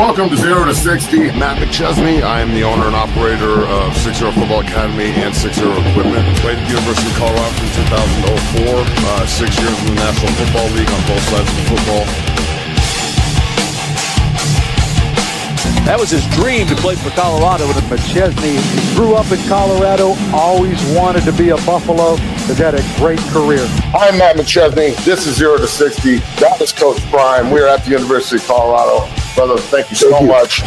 Welcome to 0 to 60. Matt McChesney. I am the owner and operator of 6-0 Football Academy and 6-0 Equipment. Played at the University of Colorado from 2004. 6 years in the National Football League on both sides of the football. That was his dream to play for Colorado. With McChesney, grew up in Colorado, always wanted to be a Buffalo, has had a great career. I'm Matt McChesney. This is 0 to 60. That is Coach Prime. We are at the University of Colorado. Brother, thank you so much.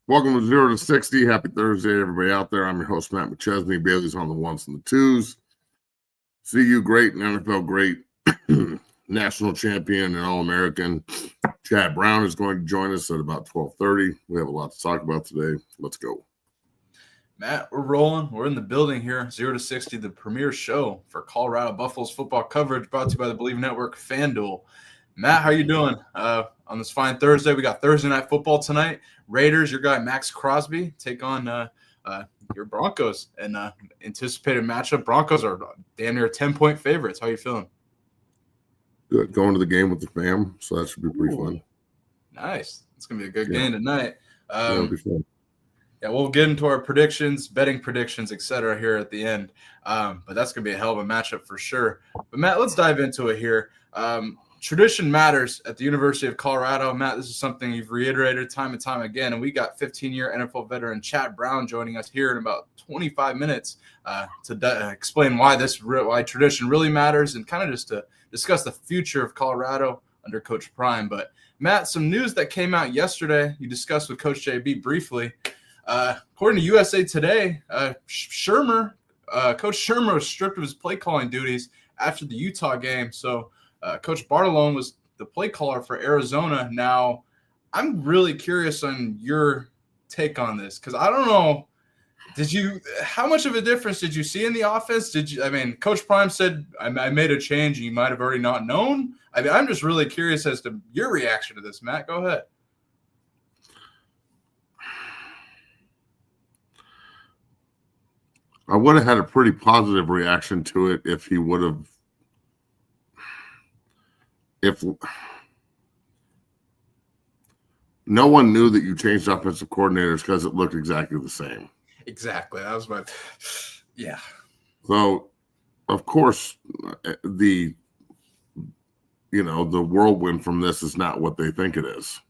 Welcome to 0 to 60. Happy Thursday, everybody out there. I'm your host, Matt McChesney. Bailey's on the ones and the twos. CU great and NFL great. National champion and All-American. Chad Brown is going to join us at about 12:30. We have a lot to talk about today. Let's go. Matt, we're rolling. We're in the building here. 0 to 60, the premier show for Colorado Buffaloes football coverage, brought to you by the Believe Network, FanDuel. Matt, how you doing on this fine Thursday? We got Thursday Night Football tonight. Raiders, your guy Max Crosby, take on your Broncos. And anticipated matchup, Broncos are damn near 10-point favorites. How you feeling? Good. Going to the game with the fam, so that should be pretty fun. Nice. It's going to be a good game tonight. It'll be fun. Yeah, we'll get into our predictions, betting predictions, etc. here at the end. But that's going to be a hell of a matchup for sure. But, Matt, let's dive into it here. Tradition matters at the University of Colorado. Matt, this is something you've reiterated time and time again, and we got 15-year NFL veteran Chad Brown joining us here in about 25 minutes to explain why tradition really matters and kind of just to discuss the future of Colorado under Coach Prime. But, Matt, some news that came out yesterday you discussed with Coach JB briefly. According to USA Today, Coach Shurmur was stripped of his play calling duties after the Utah game. So Coach Bartolone was the play caller for Arizona. Now, I'm really curious on your take on this because I don't know. How much of a difference did you see in the offense? Coach Prime said I made a change and you might have already not known. I'm just really curious as to your reaction to this, Matt. Go ahead. I would have had a pretty positive reaction to it if he would have. If no one knew that you changed offensive coordinators because it looked exactly the same. Exactly. That was my – yeah. So, of course, the whirlwind from this is not what they think it is.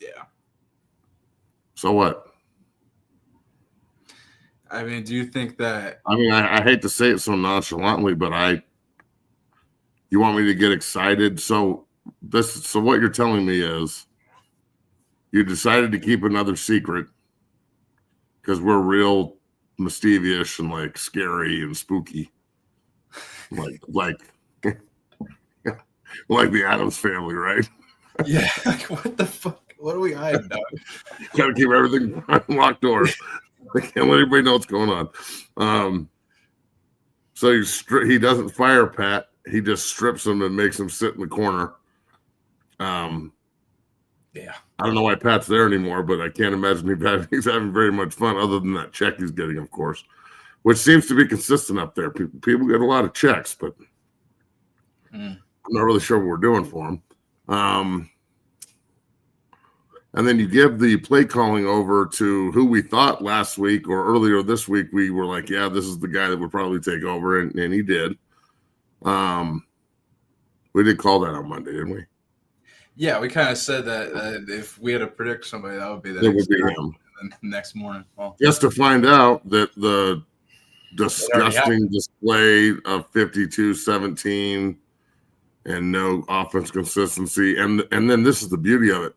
Yeah. So what? Do you think that – I hate to say it so nonchalantly, but you want me to get excited? So what you're telling me is you decided to keep another secret because we're real mischievous and like scary and spooky, like the Addams Family, right? Yeah. What the fuck? What are we hiding? Got to keep everything behind locked doors. I can't let anybody know what's going on. So he doesn't fire Pat. He just strips him and makes him sit in the corner. Yeah. I don't know why Pat's there anymore, but I can't imagine he's having very much fun other than that check he's getting, of course, which seems to be consistent up there. People get a lot of checks, but I'm not really sure what we're doing for them. And then you give the play calling over to who we thought last week or earlier this week, we were like, yeah, this is the guy that would probably take over. And he did. We did call that on Monday, didn't we? Yeah, we kind of said that if we had to predict somebody, that would be It would be him. And then next morning. Well, just to find out that the disgusting display of 52-17 and no offense consistency. And then this is the beauty of it.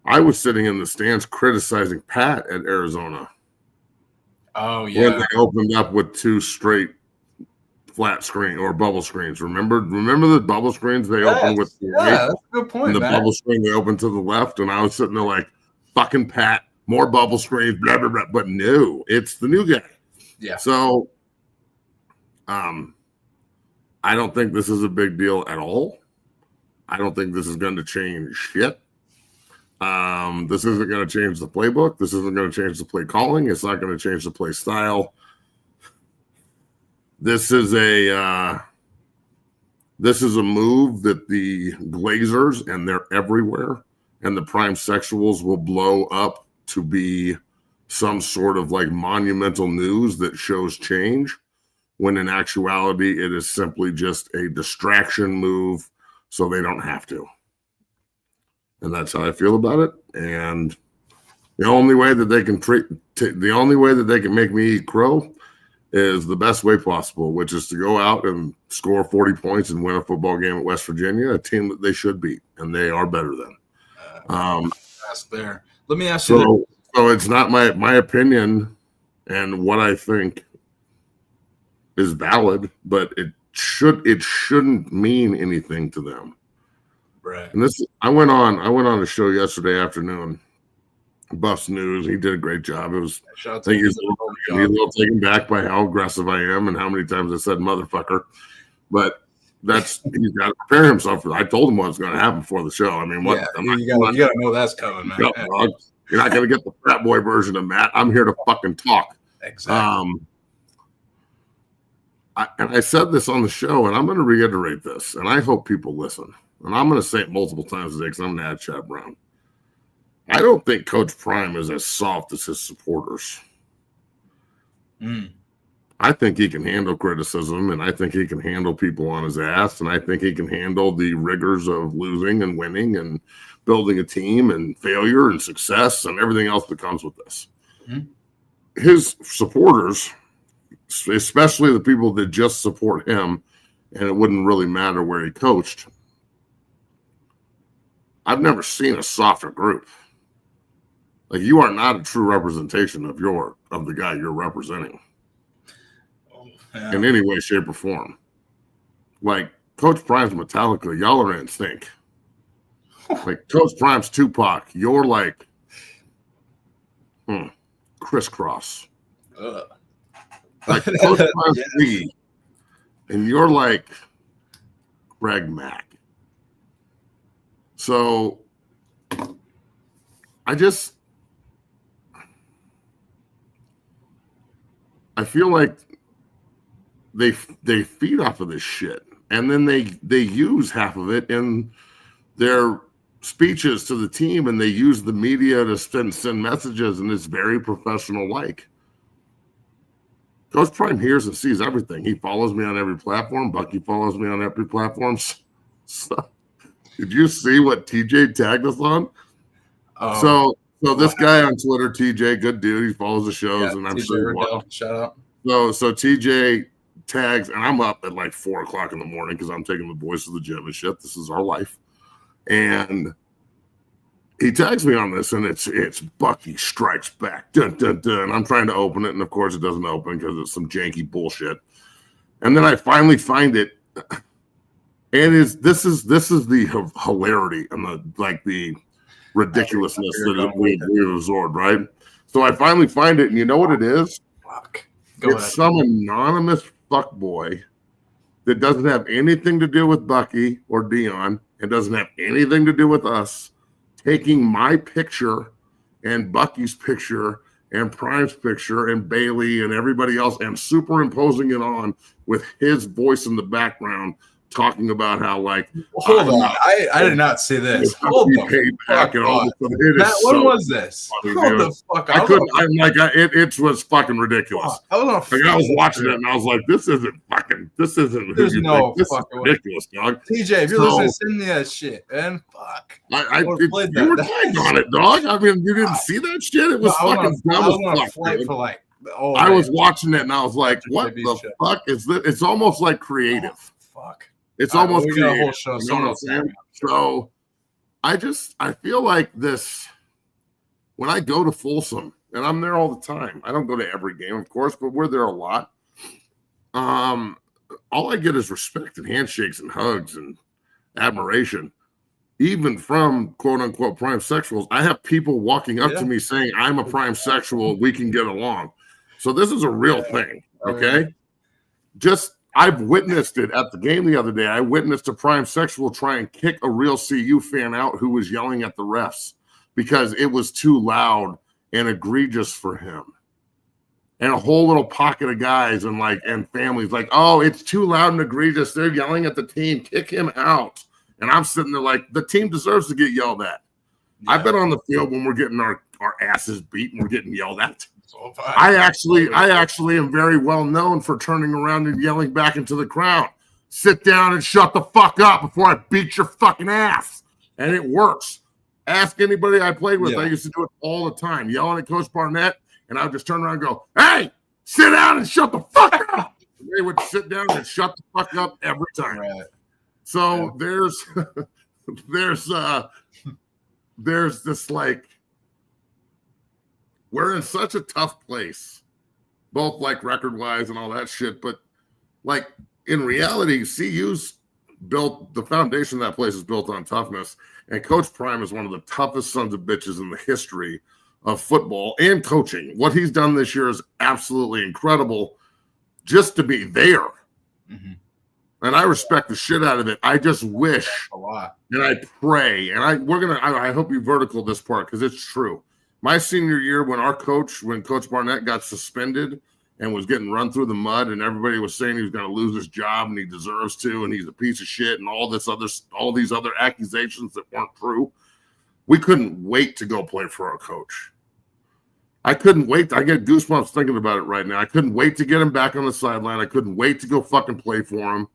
I was sitting in the stands criticizing Pat at Arizona. Oh, yeah. When they opened up with 2 straight flat screen or bubble screens. Remember the bubble screens they opened with? That's a good point, and the man. bubble screen they opened to the left, and I was sitting there like, fucking Pat, more bubble screens, blah, blah, blah. But no, it's the new guy. Yeah. So I don't think this is a big deal at all. I don't think this is going to change shit. This isn't going to change the playbook. This isn't going to change the play calling. It's not going to change the play style. This is a move that the Glazers, and they're everywhere, and the prime sexuals will blow up to be some sort of like monumental news that shows change, when in actuality it is simply just a distraction move so they don't have to. And that's how I feel about it. And the only way that they can make me eat crow is the best way possible, which is to go out and score 40 points and win a football game at West Virginia, a team that they should beat, and they are better than. There. Let me ask you. So it's not my opinion and what I think is valid, but it shouldn't mean anything to them. Right. And I went on a show yesterday afternoon, Buffs News. He did a great job. It was I think he's a little taken back by how aggressive I am and how many times I said motherfucker. But he's got to prepare himself for that. I told him what's going to happen before the show. I mean, what you got to know that's coming, man. You're not going to get the frat boy version of Matt. I'm here to fucking talk. Exactly. I said this on the show, and I'm going to reiterate this, and I hope people listen. And I'm going to say it multiple times today because I'm going to add Chad Brown. I don't think Coach Prime is as soft as his supporters. I think he can handle criticism, and I think he can handle people on his ass, and I think he can handle the rigors of losing and winning and building a team and failure and success and everything else that comes with this. His supporters, especially the people that just support him, and it wouldn't really matter where he coached, I've never seen a softer group. Like, you are not a true representation of the guy you're representing in any way, shape, or form. Like, Coach Prime's Metallica, y'all are in sync. Like, Coach Prime's Tupac, you're like crisscross. Like, Coach Prime's Lee, and you're like Greg Mack. So I feel like they feed off of this shit, and then they use half of it in their speeches to the team, and they use the media to send messages, and it's very professional like. Coach Prime hears and sees everything. He follows me on every platform. Bucky follows me on every platform. So, did you see what TJ tagged us on? So this guy on Twitter, TJ, good dude. He follows the shows, and I'm TJ sure Riddell, shout out. So TJ tags, and I'm up at like 4:00 in the morning because I'm taking the boys to the gym and shit. This is our life. And he tags me on this, and it's Bucky strikes back. Dun, dun, dun. I'm trying to open it, and of course it doesn't open because it's some janky bullshit. And then I finally find it. And this is the hilarity and the ridiculousness that we've absorbed, right? So I finally find it, and you know what it is? It's some anonymous fuckboy that doesn't have anything to do with Bucky or Dion, and doesn't have anything to do with us, taking my picture and Bucky's picture and Prime's picture and Bailey and everybody else and superimposing it on with his voice in the background talking about how like hold on, I did not see this. Hold the fuck on. Matt, when was this? Funny, Hold dude. the fuck I on. couldn't. I'm like, it was fucking ridiculous. I was watching it and I was like, this isn't. There's no this fucking is ridiculous, dog. TJ, if you're listening, send me that shit, man. Fuck. You were tagged on it, dog. I mean, you didn't see that shit. It was fucking dumb as fuck. Flight for like. I was watching it and I was like, what the fuck is this? It's almost like creative. Fuck. It's almost creative. A whole show. You know what I'm saying? So I feel like this when I go to Folsom, and I'm there all the time. I don't go to every game, of course, but we're there a lot. All I get is respect and handshakes and hugs and admiration, even from quote unquote prime sexuals. I have people walking up to me saying, I'm a prime sexual. We can get along. So this is a real thing. Okay. I've witnessed it at the game the other day. I witnessed a prime sexual try and kick a real CU fan out who was yelling at the refs because it was too loud and egregious for him. And a whole little pocket of guys and families like, oh, it's too loud and egregious. They're yelling at the team. Kick him out. And I'm sitting there like, the team deserves to get yelled at. Yeah. I've been on the field when we're getting our asses beat and we're getting yelled at. I actually am very well known for turning around and yelling back into the crowd. Sit down and shut the fuck up before I beat your fucking ass. And it works. Ask anybody I played with. Yeah. I used to do it all the time, yelling at Coach Barnett, and I would just turn around and go, hey, sit down and shut the fuck up. And they would sit down and shut the fuck up every time. Right. So there's this like, we're in such a tough place, both like record-wise and all that shit. But like in reality, CU's built the foundation of that place is built on toughness. And Coach Prime is one of the toughest sons of bitches in the history of football and coaching. What he's done this year is absolutely incredible just to be there. Mm-hmm. And I respect the shit out of it. I just wish a lot. And I pray. And I hope you vertical this part because it's true. My senior year, when Coach Barnett got suspended and was getting run through the mud, and everybody was saying he was going to lose his job and he deserves to, and he's a piece of shit, and all these other accusations that weren't true, we couldn't wait to go play for our coach. I couldn't wait. I get goosebumps thinking about it right now. I couldn't wait to get him back on the sideline. I couldn't wait to go fucking play for him.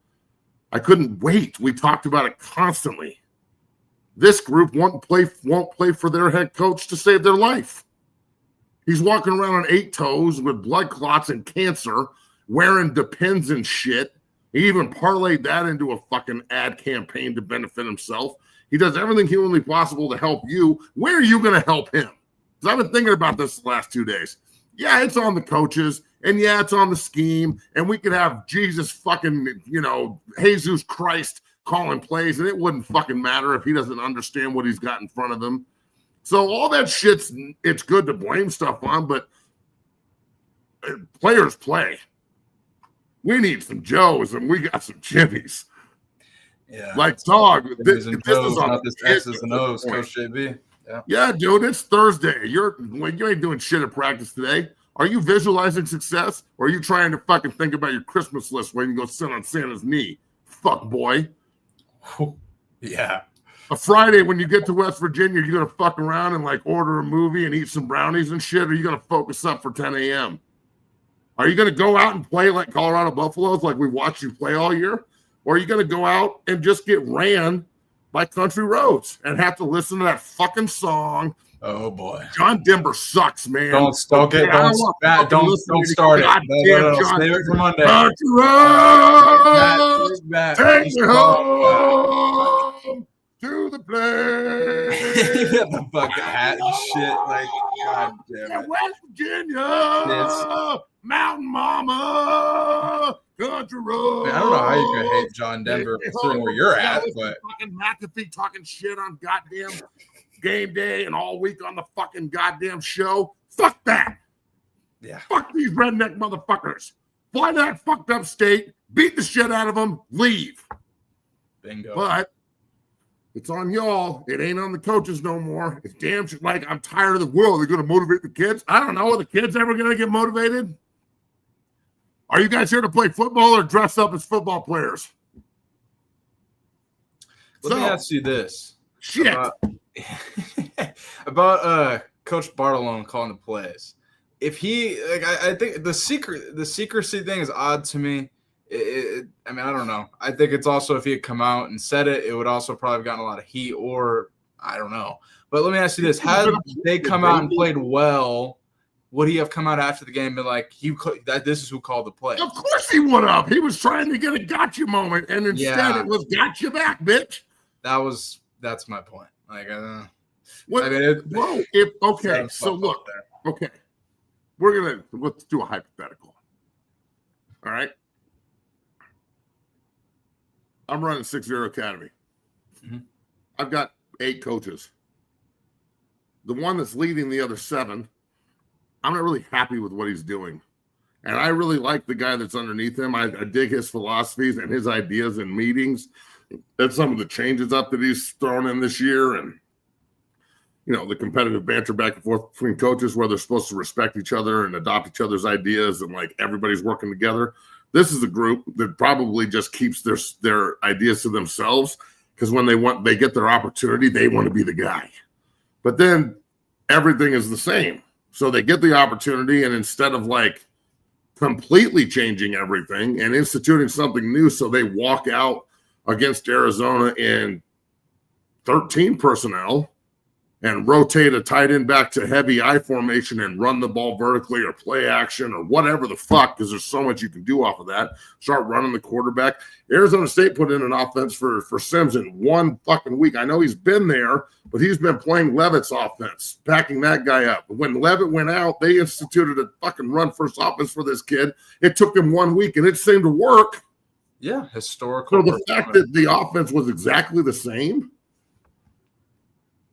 I couldn't wait. We talked about it constantly. This group won't play for their head coach to save their life. He's walking around on 8 toes with blood clots and cancer, wearing Depends and shit. He even parlayed that into a fucking ad campaign to benefit himself. He does everything humanly possible to help you. Where are you going to help him? Because I've been thinking about this the last 2 days. Yeah, it's on the coaches, and yeah, it's on the scheme, and we could have Jesus fucking, Jesus Christ calling plays, and it wouldn't fucking matter if he doesn't understand what he's got in front of him. So all that it's good to blame stuff on, but players play. We need some Joes, and we got some Jimmies. Yeah. Like, dog, this is on not this X's and O's, Coach JB. Yeah, dude, it's Thursday. You ain't doing shit at practice today. Are you visualizing success, or are you trying to fucking think about your Christmas list when you go sit on Santa's knee? Fuck boy. Yeah. A Friday when you get to West Virginia, you're going to fuck around and like order a movie and eat some brownies and shit, or are you going to focus up for 10 a.m.? Are you going to go out and play like Colorado Buffaloes like we watched you play all year? Or are you going to go out and just get ran by country roads and have to listen to that fucking song? Oh boy, John Denver sucks, man. Don't start it. No. Save it for Monday. Country roads, take me home to the place. You got the fucking hat and shit. Like, God damn it. West Virginia, Mountain Mama, country road. Man, I don't know how you can hate John Denver considering where you're at, but fucking McAfee talking shit on goddamn game day and all week on the fucking goddamn show. Fuck that. Yeah. Fuck these redneck motherfuckers. Fly that fucked up state, beat the shit out of them, leave. Bingo. But it's on y'all. It ain't on the coaches no more. It's damn shit like I'm tired of the world. They're going to motivate the kids. I don't know. Are the kids ever going to get motivated? Are you guys here to play football or dress up as football players? Let me ask you this. Shit. About Coach Bartolone calling the plays. If he I think the secrecy thing is odd to me. I don't know. I think it's also if he had come out and said it, it would also probably have gotten a lot of heat, or I don't know. But let me ask you this: had they come out and played well, would he have come out after the game and been like, this is who called the play? Of course he would have. He was trying to get a gotcha moment, and instead it was gotcha back, bitch. That's my point. Like, what? Okay. So look, okay, let's do a hypothetical. All right. I'm running 6-0 Academy. Mm-hmm. I've got 8 coaches. The one that's leading the other 7, I'm not really happy with what he's doing. And I really like the guy that's underneath him. I dig his philosophies and his ideas in meetings. That's some of the changes up that he's thrown in this year. And, the competitive banter back and forth between coaches where they're supposed to respect each other and adopt each other's ideas and like everybody's working together. This is a group that probably just keeps their ideas to themselves because when they get their opportunity, they want to be the guy. But then everything is the same. So they get the opportunity, and instead of like completely changing everything and instituting something new, so they walk out against Arizona in 13 personnel and rotate a tight end back to heavy I formation and run the ball vertically or play action or whatever the fuck, because there's so much you can do off of that. Start running the quarterback. Arizona State put in an offense for Sims in 1 fucking week. I know he's been there, but he's been playing Levitt's offense, backing that guy up. When Levitt went out, they instituted a fucking run first offense for this kid. It took them 1 week, and it seemed to work. Yeah, historical. So the fact that the offense was exactly the same,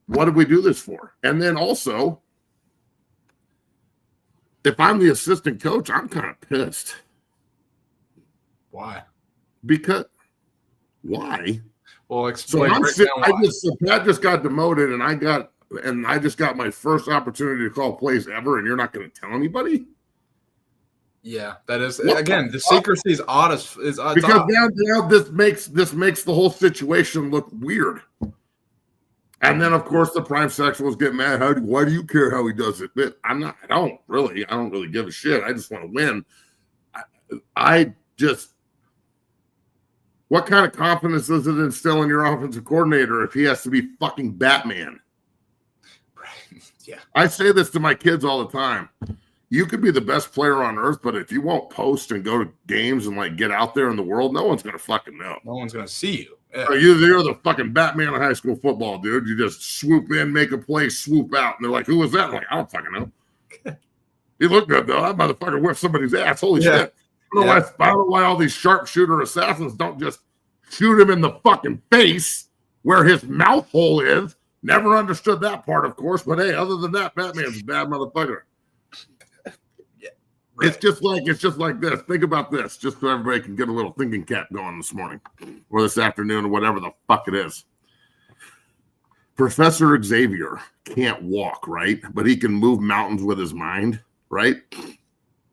what did we do this for? And then also, if I'm the assistant coach, I'm kind of pissed. Why? Because why? Well, explain. Pat just got demoted, and I just got my first opportunity to call plays ever, and you're not going to tell anybody? Yeah, that is again the secrecy is odd. Because now this makes the whole situation look weird. And then, of course, the prime sexuals get mad. Why do you care how he does it? But I don't really give a shit. I just want to win. What kind of confidence does it instill in your offensive coordinator if he has to be fucking Batman? Right. Yeah. I say this to my kids all the time. You could be the best player on earth, but if you won't post and go to games and like get out there in the world, no one's going to fucking know. No one's going to see you. Yeah. You're the fucking Batman of high school football, dude. You just swoop in, make a play, swoop out. And they're like, who was that? I'm like, I don't fucking know. He looked good, though. That motherfucker whipped somebody's ass. Holy shit. I don't know why all these sharpshooter assassins don't just shoot him in the fucking face where his mouth hole is. Never understood that part, of course. But, hey, other than that, Batman's a bad motherfucker. It's just like this. Think about this, just so everybody can get a little thinking cap going this morning or this afternoon or whatever the fuck it is. Professor Xavier can't walk, right? But he can move mountains with his mind, right?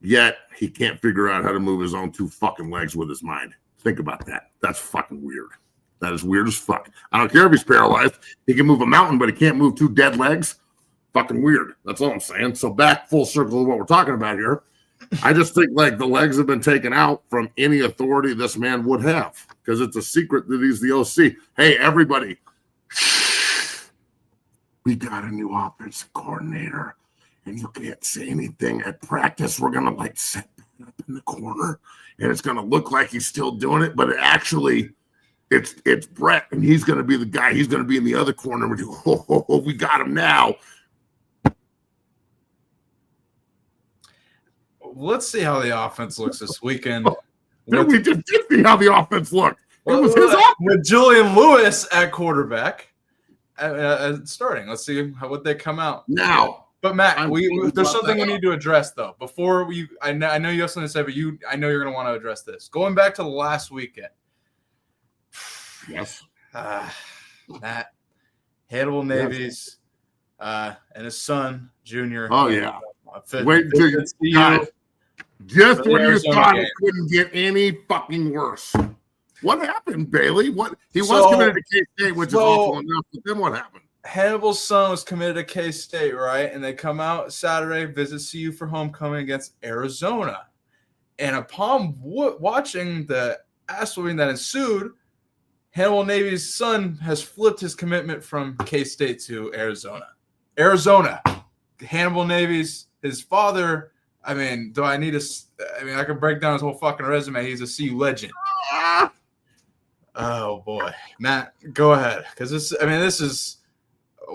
Yet he can't figure out how to move his own 2 fucking legs with his mind. Think about that. That's fucking weird. That is weird as fuck. I don't care if he's paralyzed. He can move a mountain, but he can't move 2 dead legs. Fucking weird. That's all I'm saying. So back full circle of what we're talking about here. I just think like the legs have been taken out from any authority this man would have because it's a secret that he's the OC. Hey, everybody, we got a new offensive coordinator and you can't say anything at practice. We're going to like set up in the corner and it's going to look like he's still doing it, but it's Brett and he's going to be the guy. He's going to be in the other corner. We got him now. Let's see how the offense looks this weekend. We just did see how the offense looked. It was his offense. With Julian Lewis at quarterback starting. Let's see what they come out now. But Matt, there's something we need to address though. Before I know you have something to say, but I know you're going to want to address this. Going back to the last weekend. Yes. Matt, Hannibal Navies, and his son Junior. Oh yeah. Wait until you got it. Just when you thought it couldn't get any fucking worse. What happened, Bailey? What he was So- committed to K-State, which is awful enough. But then what happened? Hannibal's son was committed to K-State, right? And they come out Saturday, visit CU for homecoming against Arizona. And upon watching the ass whooping that ensued, Hannibal Navies' son has flipped his commitment from K-State to Arizona. Hannibal Navies, his father, I mean, I can break down his whole fucking resume. He's a CU legend. Oh, boy. Matt, go ahead. Because this is,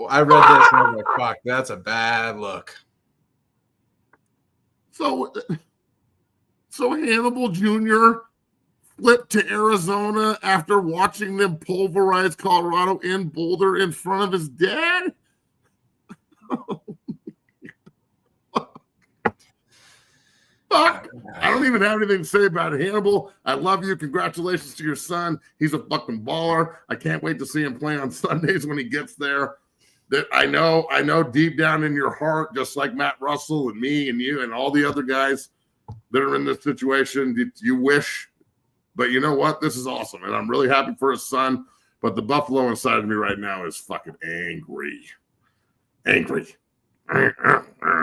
I read this and I was like, fuck, that's a bad look. So Hannibal Jr. flipped to Arizona after watching them pulverize Colorado in Boulder in front of his dad? Fuck. I don't even have anything to say about it. Hannibal, I love you. Congratulations to your son. He's a fucking baller. I can't wait to see him play on Sundays when he gets there. That I know deep down in your heart, just like Matt Russell and me and you and all the other guys that are in this situation, you wish. But you know what? This is awesome. And I'm really happy for his son. But the Buffalo inside of me right now is fucking angry.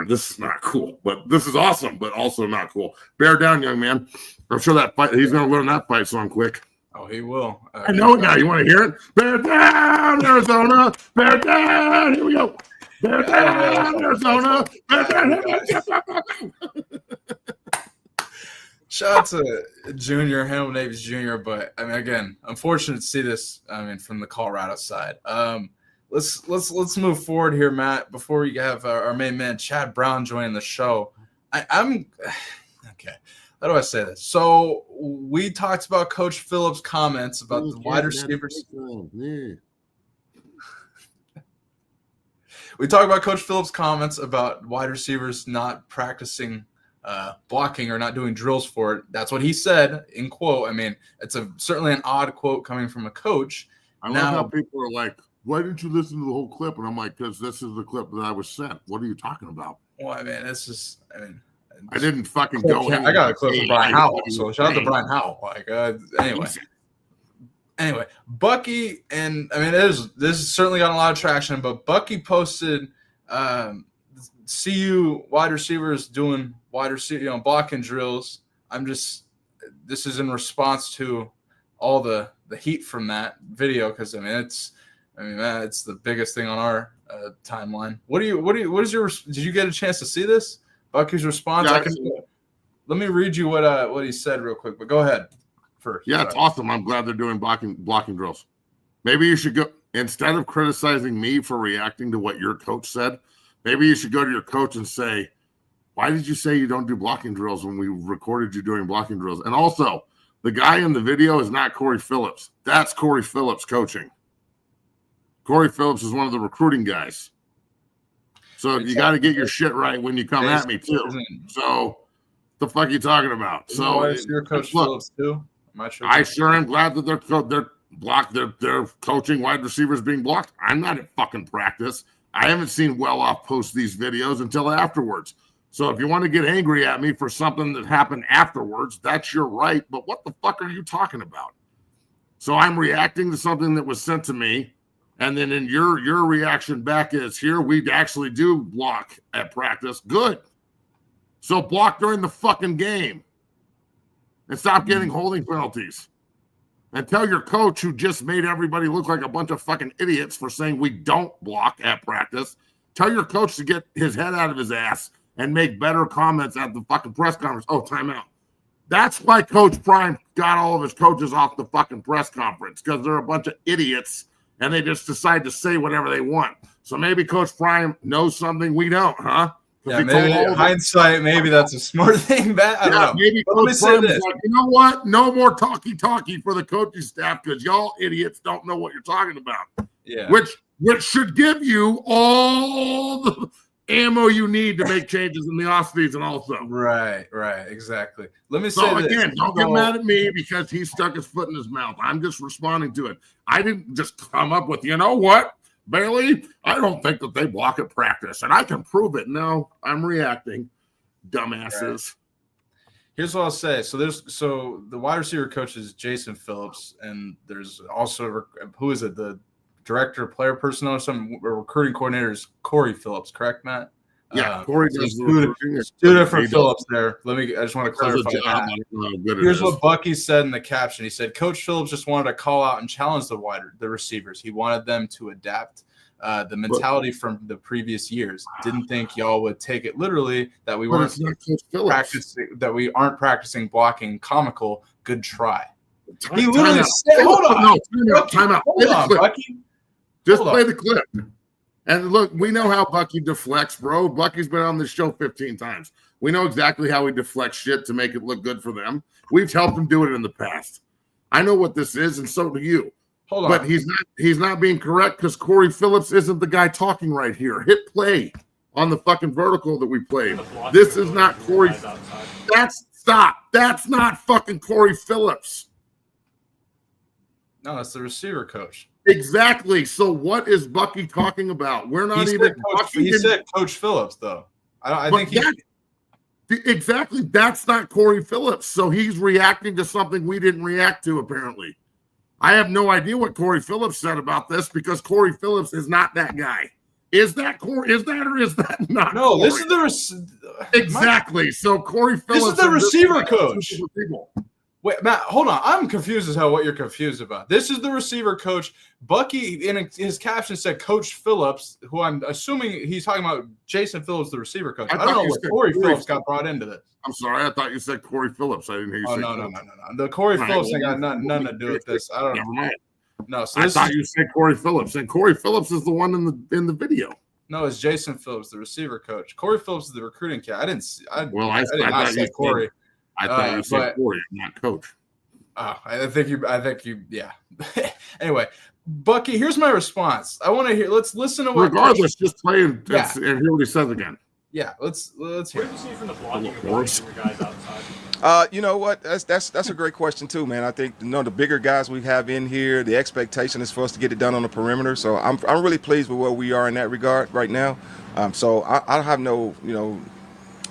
This is not cool. But this is awesome, but also not cool. Bear down, young man. I'm sure that fight, he's going to learn that fight song quick. Oh, he will. I know it now. You want to hear it? Bear down, Arizona. Bear down. Here we go. Bear down, Arizona. Bear down. Shout out to Junior, Hannibal Navies Jr. But I mean, again, unfortunate to see this. I mean, from the Colorado side. Let's move forward here, Matt. Before we have our main man Chad Brown joining the show, I'm okay. How do I say this? So we talked about Coach Phillips' comments about the wide receivers. We talked about Coach Phillips' comments about wide receivers not practicing blocking or not doing drills for it. That's what he said in quote. I mean, it's certainly an odd quote coming from a coach. I love how people are like, why didn't you listen to the whole clip? And I'm like, because this is the clip that I was sent. What are you talking about? Well, I mean, I didn't fucking go in. I got a clip from Brian Howell, so shout out to Brian Howell. Like, anyway, Bucky, and I mean, this has certainly gotten a lot of traction. But Bucky posted, CU wide receivers doing blocking drills. This is in response to all the heat from that video because it's the biggest thing on our timeline. What is your? Did you get a chance to see this? Bucky's response. Yeah, let me read you what he said real quick. But go ahead first. Yeah, it's awesome. I'm glad they're doing blocking drills. Maybe you should go instead of criticizing me for reacting to what your coach said. Maybe you should go to your coach and say, "Why did you say you don't do blocking drills when we recorded you doing blocking drills?" And also, the guy in the video is not Corey Phillips. That's Corey Phillips coaching. Corey Phillips is one of the recruiting guys. So you got to get your shit right when you come at me too. So the fuck are you talking about? So your coach Phillips too. I sure am glad that they're coaching wide receivers being blocked. I'm not at fucking practice. I haven't seen Well-Off post these videos until afterwards. So if you want to get angry at me for something that happened afterwards, that's your right. But what the fuck are you talking about? So I'm reacting to something that was sent to me. And then in your reaction back is here, we actually do block at practice. Good. So block during the fucking game. And stop getting holding penalties. And tell your coach who just made everybody look like a bunch of fucking idiots for saying we don't block at practice. Tell your coach to get his head out of his ass and make better comments at the fucking press conference. Oh, timeout. That's why Coach Prime got all of his coaches off the fucking press conference, because they're a bunch of idiots and they just decide to say whatever they want. So maybe Coach Prime knows something we don't, huh? Yeah, maybe hindsight, maybe that's a smart thing. I don't know. Maybe Coach Prime is like, you know what? No more talky for the coaching staff because y'all idiots don't know what you're talking about. Yeah. Which should give you all the ammo you need to make changes in the offseason also. Right, exactly. Let me say this. Again, don't get mad at me because he stuck his foot in his mouth. I'm just responding to it. I didn't just come up with, you know what, Bailey, I don't think that they block at practice, and I can prove it. No, I'm reacting, dumbasses. Here's what I'll say. So the wide receiver coach is Jason Phillips, and there's also who is it? The director of player personnel or some recruiting coordinator is Corey Phillips, correct, Matt? Yeah, Corey does two different Phillips there. I just want to clarify that. Here's what Bucky said in the caption. He said, Coach Phillips just wanted to call out and challenge the receivers. He wanted them to adapt the mentality from the previous years. Didn't think y'all would take it literally that we weren't practicing, that we aren't practicing blocking comical. Good try. He literally said, hold on. Time out. Hold on, Bucky. Just play the clip. And look, we know how Bucky deflects, bro. Bucky's been on this show 15 times. We know exactly how he deflects shit to make it look good for them. We've helped him do it in the past. I know what this is, and so do you. Hold on. But he's not being correct because Corey Phillips isn't the guy talking right here. Hit play on the fucking vertical that we played. This is not Corey. Stop. That's not fucking Corey Phillips. No, that's the receiver coach. Exactly. So what is Bucky talking about? We're not even. He said Coach Phillips, though. I think exactly. That's not Corey Phillips. So he's reacting to something we didn't react to. Apparently, I have no idea what Corey Phillips said about this because Corey Phillips is not that guy. Is that Corey? Is that or is that not? No, Corey? This is exactly. So Corey Phillips. This is the receiver coach. Wait, Matt, hold on. I'm confused as hell what you're confused about. This is the receiver coach. Bucky, in his caption, said Coach Phillips, who I'm assuming he's talking about Jason Phillips, the receiver coach. I don't know what Corey Phillips got brought into this. I'm sorry. I thought you said Corey Phillips. I didn't hear you say no. The Corey Phillips ain't got nothing to do with this. I don't know. Never mind. No, so I thought you said Corey Phillips, and Corey Phillips is the one in the video. No, it's Jason Phillips, the receiver coach. Corey Phillips is the recruiting cat. I didn't thought say Corey. I thought you said Corey, not coach. Oh, I think you, yeah. Anyway, Bucky, here's my response. I want to hear. Let's listen to what. Regardless, just play and hear what he says again. Yeah, let's hear. What did you see from the blocking guys outside? You know what? That's a great question too, man. I think the bigger guys we have in here, the expectation is for us to get it done on the perimeter. So I'm really pleased with where we are in that regard right now. So I have no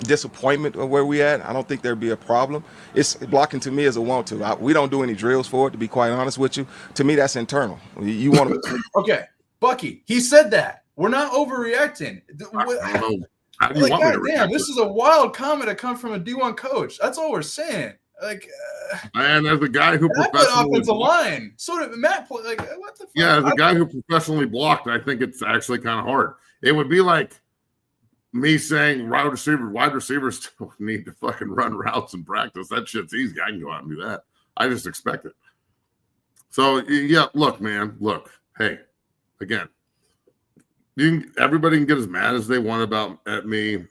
disappointment of where we at. I don't think there'd be a problem. It's blocking to me as a want to. We don't do any drills for it, to be quite honest with you. To me, that's internal. You want to okay, Bucky, he said that. We're not overreacting. Goddamn, this is a wild comment to come from a D1 coach. That's all we're saying. And as a guy who professionally offensive line, so did Matt play. What the fuck? Yeah, as a guy who professionally blocked, I think it's actually kind of hard. It would be like me saying wide receivers don't need to fucking run routes and practice. That shit's easy. I can go out and do that. I just expect it. So yeah, look, man, hey, again, everybody can get as mad as they want at me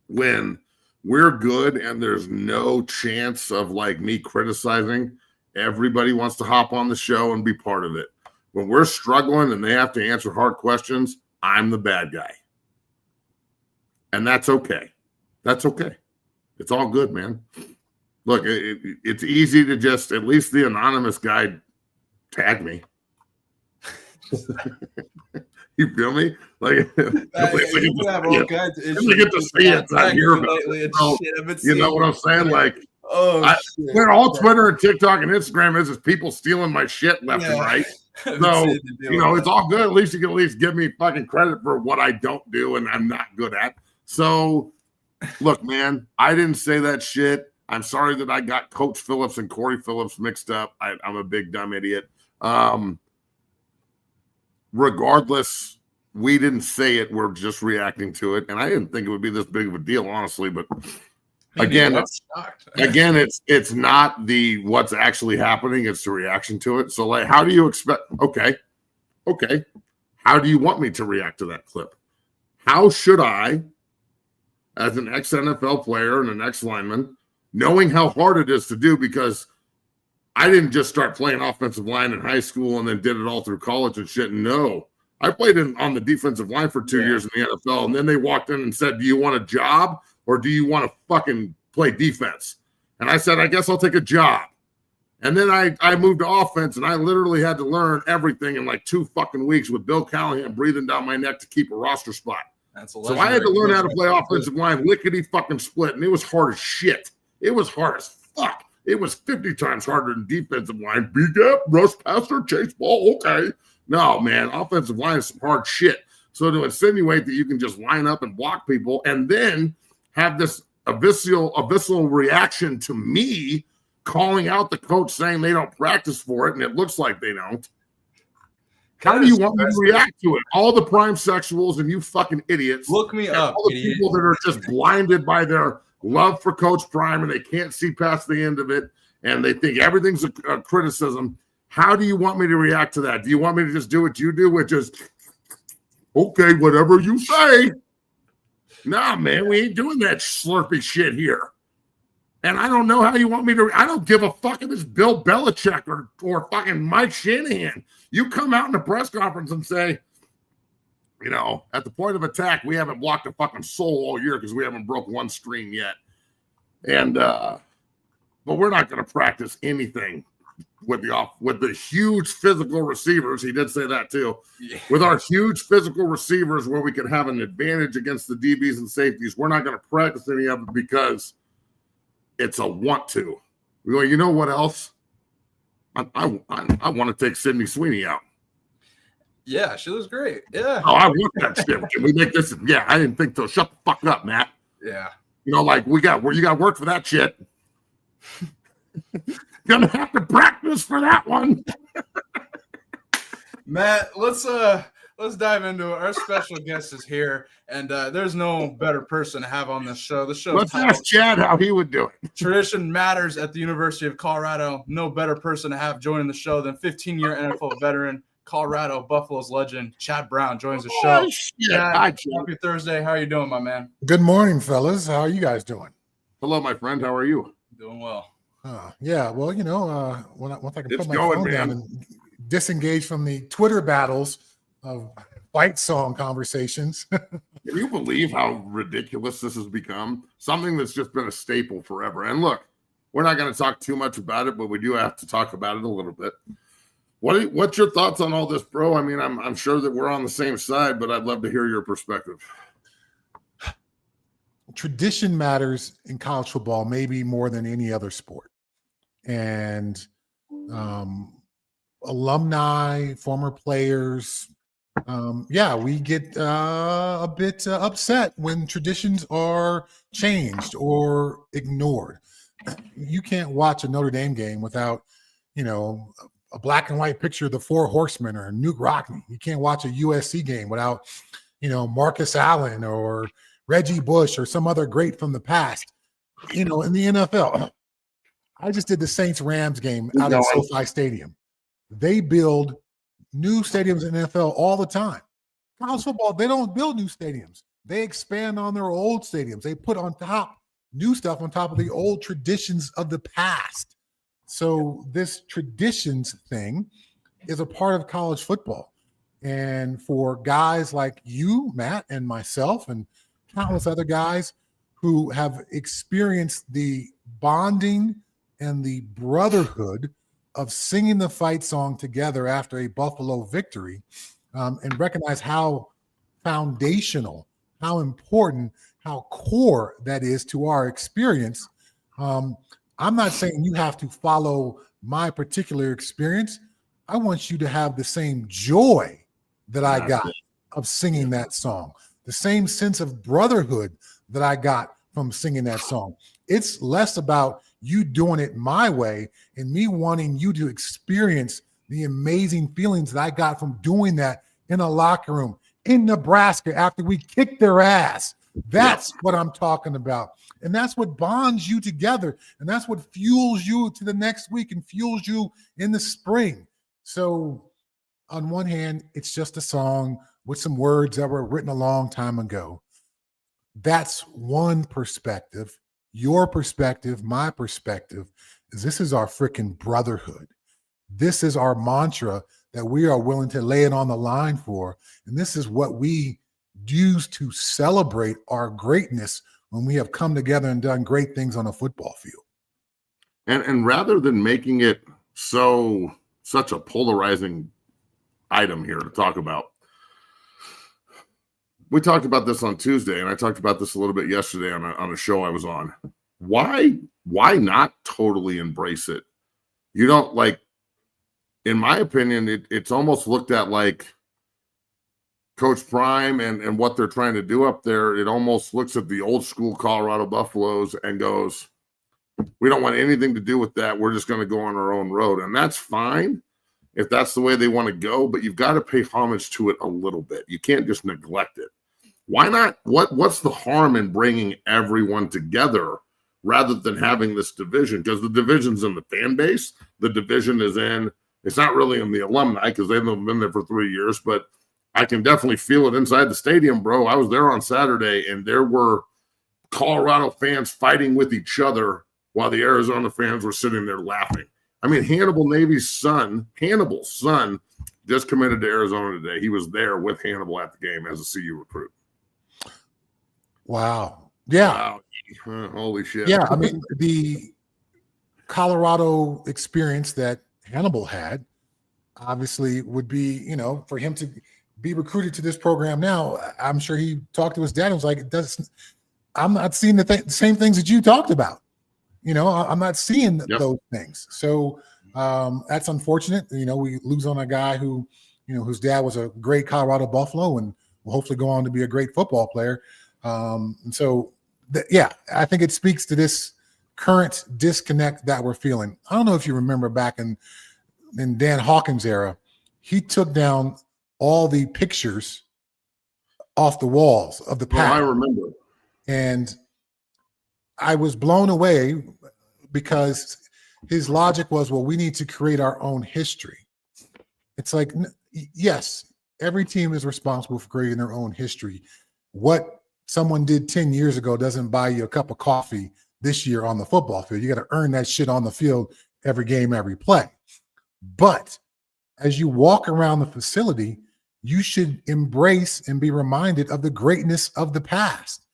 when we're good and there's no chance of me criticizing. Everybody wants to hop on the show and be part of it. When we're struggling and they have to answer hard questions, I'm the bad guy. And that's okay. That's okay. It's all good, man. Look, it's easy to just, at least the anonymous guy tag me. You feel me? At least I get to see it. I hear about it. You know what I'm saying? We're all Twitter and TikTok and Instagram is people stealing my shit left and right. So, it's all good. At least you can give me fucking credit for what I don't do and I'm not good at. So, look, man, I didn't say that shit. I'm sorry that I got Coach Phillips and Corey Phillips mixed up. I'm a big dumb idiot. Regardless, we didn't say it. We're just reacting to it. And I didn't think it would be this big of a deal, honestly. But again, it's not the what's actually happening. It's the reaction to it. So, how do you expect? Okay. How do you want me to react to that clip? How should I, as an ex-NFL player and an ex-lineman, knowing how hard it is to do, because I didn't just start playing offensive line in high school and then did it all through college and shit. No, I played on the defensive line for 2 years in the NFL, and then they walked in and said, do you want a job or do you want to fucking play defense? And I said, I guess I'll take a job. And then I moved to offense, and I literally had to learn everything in 2 fucking weeks with Bill Callahan breathing down my neck to keep a roster spot. So I had to learn how to play offensive line lickety fucking split, and it was hard as shit. It was hard as fuck. It was 50 times harder than defensive line. B gap, rush passer, chase ball. Okay. No, man, offensive line is some hard shit. So to insinuate that you can just line up and block people and then have this visceral reaction to me calling out the coach saying they don't practice for it, and it looks like they don't. How do you want me to react to it? All the prime sexuals and you fucking idiots. Look me up, all the people that are just blinded by their love for Coach Prime and they can't see past the end of it and they think everything's a criticism. How do you want me to react to that? Do you want me to just do what you do, which is, okay, whatever you say? Nah, man, we ain't doing that slurpy shit here. And I don't know how you want me to. I don't give a fuck if it's Bill Belichick or fucking Mike Shanahan. You come out in a press conference and say, you know, at the point of attack, we haven't blocked a fucking soul all year because we haven't broke one screen yet. And but we're not going to practice anything with the huge physical receivers. He did say that too. Yeah. With our huge physical receivers where we could have an advantage against the DBs and safeties, we're not going to practice any of it because it's a want to. We go, you know what else? I want to take Sydney Sweeney out. Yeah, she was great. Yeah. Oh, I want that shit. Can we make this? Yeah, I didn't think so. Shut the fuck up, Matt. Yeah. You know, like you got work for that shit. Gonna have to practice for that one. Matt, let's dive into it. Our special guest is here, and there's no better person to have on this show. The show. Let's ask Chad how he would do it. Tradition matters at the University of Colorado. No better person to have joining the show than 15-year NFL veteran, Colorado Buffaloes legend, Chad Brown joins the show. Oh, shit. Hi, Chad. Happy Thursday. How are you doing, my man? Good morning, fellas. How are you guys doing? Hello, my friend. How are you? Doing well. Yeah, well, you know, once I can It's put my going, phone down man. and disengage from the Twitter battles of fight song conversations. Can you believe how ridiculous this has become? Something that's just been a staple forever. And look, we're not going to talk too much about it, but we do have to talk about it a little bit. What's your thoughts on all this, bro? I mean, I'm sure that we're on the same side, but I'd love to hear your perspective. Tradition matters in college football, maybe more than any other sport. And alumni, former players, we get a bit upset when traditions are changed or ignored. You can't watch a Notre Dame game without, you know, a black and white picture of the Four Horsemen or Nuke Rockney. You can't watch a USC game without, you know, Marcus Allen or Reggie Bush or some other great from the past. You know, in the NFL, I just did the Saints-Rams game out at SoFi Stadium. They build new stadiums in the NFL all the time. College football, they don't build new stadiums. They expand on their old stadiums. They put on top new stuff on top of the old traditions of the past. So this traditions thing is a part of college football. And for guys like you, Matt, and myself, and countless other guys who have experienced the bonding and the brotherhood of singing the fight song together after a Buffalo victory, and recognize how foundational, how important, how core that is to our experience. I'm not saying you have to follow my particular experience. I want you to have the same joy that I got of singing that song, the same sense of brotherhood that I got from singing that song. It's less about you doing it my way and me wanting you to experience the amazing feelings that I got from doing that in a locker room in Nebraska after we kicked their ass. That's what I'm talking about. And that's what bonds you together. And that's what fuels you to the next week and fuels you in the spring. So on one hand, it's just a song with some words that were written a long time ago. That's one perspective. Your perspective, my perspective, is this is our freaking brotherhood. This is our mantra that we are willing to lay it on the line for. And this is what we use to celebrate our greatness when we have come together and done great things on a football field. And rather than making it such a polarizing item here to talk about, we talked about this on Tuesday, and I talked about this a little bit yesterday on a show I was on. Why why not totally embrace it? You don't like, in my opinion, it's almost looked at like Coach Prime and what they're trying to do up there. It almost looks at the old school Colorado Buffaloes and goes, we don't want anything to do with that. We're just going to go on our own road. And that's fine if that's the way they want to go, but you've got to pay homage to it a little bit. You can't just neglect it. Why not? What's the harm in bringing everyone together rather than having this division? Because the division's in the fan base. The division is in, it's not really in the alumni because they've been there for 3 years, but I can definitely feel it inside the stadium, bro. I was there on Saturday, and there were Colorado fans fighting with each other while the Arizona fans were sitting there laughing. I mean, Hannibal's son, just committed to Arizona today. He was there with Hannibal at the game as a CU recruit. Wow. Yeah. Wow. Holy shit. Yeah. I mean, the Colorado experience that Hannibal had obviously would be, for him to be recruited to this program now. I'm sure he talked to his dad and was like, I'm not seeing the same things that you talked about. I'm not seeing those things. So that's unfortunate. We lose on a guy who, whose dad was a great Colorado Buffalo and will hopefully go on to be a great football player. And so, I think it speaks to this current disconnect that we're feeling. I don't know if you remember back in Dan Hawkins' era, he took down all the pictures off the walls of the past. I remember. And I was blown away because his logic was, well, we need to create our own history. It's like, yes, every team is responsible for creating their own history. What someone did 10 years ago doesn't buy you a cup of coffee this year on the football field. You got to earn that shit on the field every game, every play. But as you walk around the facility, you should embrace and be reminded of the greatness of the past.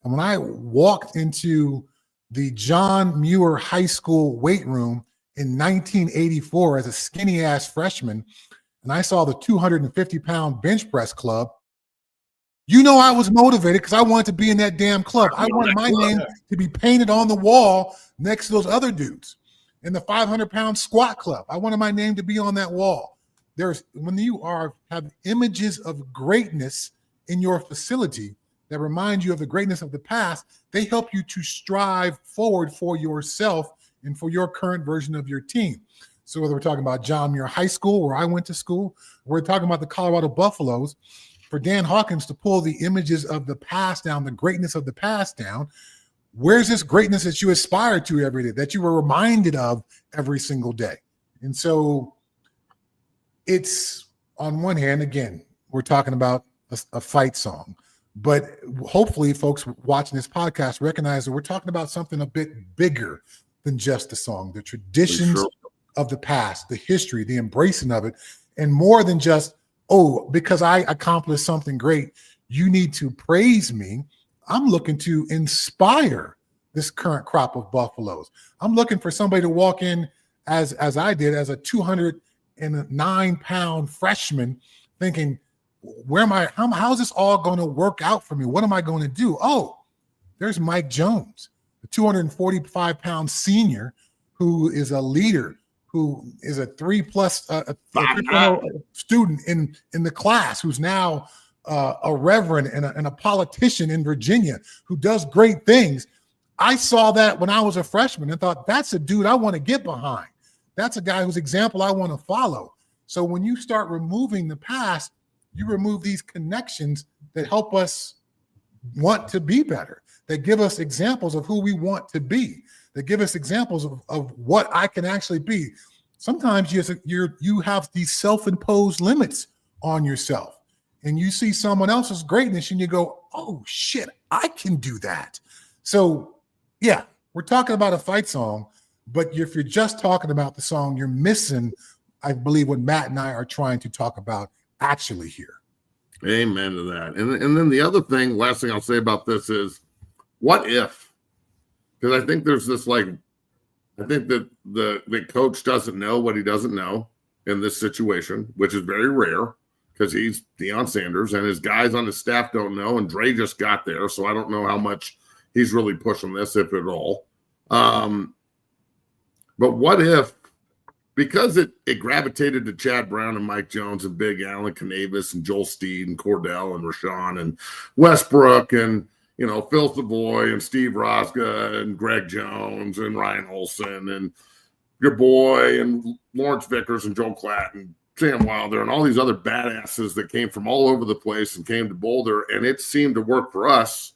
And when I walked into the John Muir High School weight room in 1984 as a skinny-ass freshman, and I saw the 250-pound bench press club, I was motivated because I wanted to be in that damn club. I wanted my name to be painted on the wall next to those other dudes. In the 500-pound squat club, I wanted my name to be on that wall. When you have images of greatness in your facility that remind you of the greatness of the past, they help you to strive forward for yourself and for your current version of your team. So whether we're talking about John Muir High School, where I went to school, we're talking about the Colorado Buffaloes, for Dan Hawkins to pull the images of the past down, the greatness of the past down, where's this greatness that you aspire to every day, that you were reminded of every single day? And so it's, on one hand, again, we're talking about a fight song, but hopefully folks watching this podcast recognize that we're talking about something a bit bigger than just the song, the traditions of the past, the history, the embracing of it, and more than just, because I accomplished something great, you need to praise me. I'm looking to inspire this current crop of Buffaloes. I'm looking for somebody to walk in as I did as a 209-pound freshman thinking, how's this all going to work out for me? What am I going to do? Oh, there's Mike Jones, the 245-pound senior who is a leader, who is a 3+ student in the class, who's now a reverend and a politician in Virginia who does great things. I saw that when I was a freshman and thought, that's a dude I want to get behind. That's a guy whose example I want to follow. So when you start removing the past, you remove these connections that help us want to be better, that give us examples of who we want to be, that give us examples of what I can actually be. Sometimes you have these self-imposed limits on yourself, and you see someone else's greatness and you go, oh shit, I can do that. So yeah, we're talking about a fight song, but if you're just talking about the song, you're missing, I believe, what Matt and I are trying to talk about actually here. Amen to that. And then the other thing, last thing I'll say about this is, what if? Because I think there's this I think that the coach doesn't know what he doesn't know in this situation, which is very rare because he's Deion Sanders and his guys on his staff don't know. And Dre just got there, so I don't know how much he's really pushing this, if at all. But what if, because it gravitated to Chad Brown and Mike Jones and Big Allen Canavis and Joel Steed and Cordell and Rashawn and Westbrook and, Phil Savoy and Steve Rosga and Greg Jones and Ryan Olson and your boy and Lawrence Vickers and Joel Klatt and Sam Wilder and all these other badasses that came from all over the place and came to Boulder, and it seemed to work for us.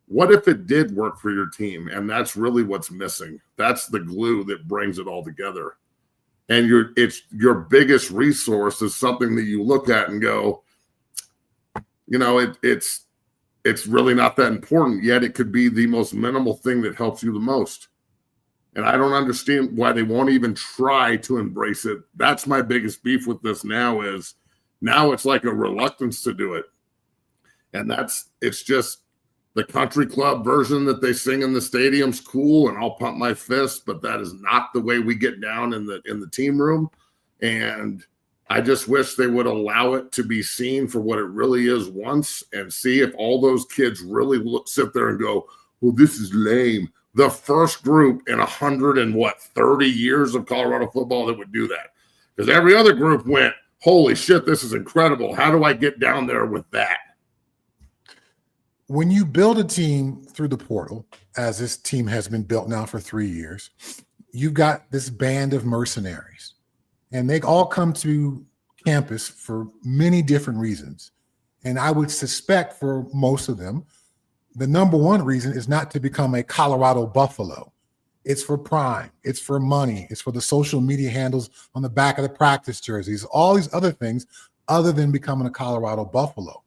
What if it did work for your team? And that's really what's missing. That's the glue that brings it all together. And your biggest resource is something that you look at and go, it's really not that important, yet it could be the most minimal thing that helps you the most. And I don't understand why they won't even try to embrace it. That's my biggest beef with this now it's like a reluctance to do it. And it's just the country club version that they sing in the stadium's cool, and I'll pump my fist, but that is not the way we get down in the team room. And I just wish they would allow it to be seen for what it really is once, and see if all those kids really sit there and go, well, this is lame. The first group in 30 years of Colorado football that would do that. Because every other group went, holy shit, this is incredible. How do I get down there with that? When you build a team through the portal, as this team has been built now for 3 years, you've got this band of mercenaries, and they all come to campus for many different reasons. And I would suspect for most of them, the number one reason is not to become a Colorado Buffalo. It's for prime. It's for money. It's for the social media handles on the back of the practice jerseys, all these other things other than becoming a Colorado Buffalo.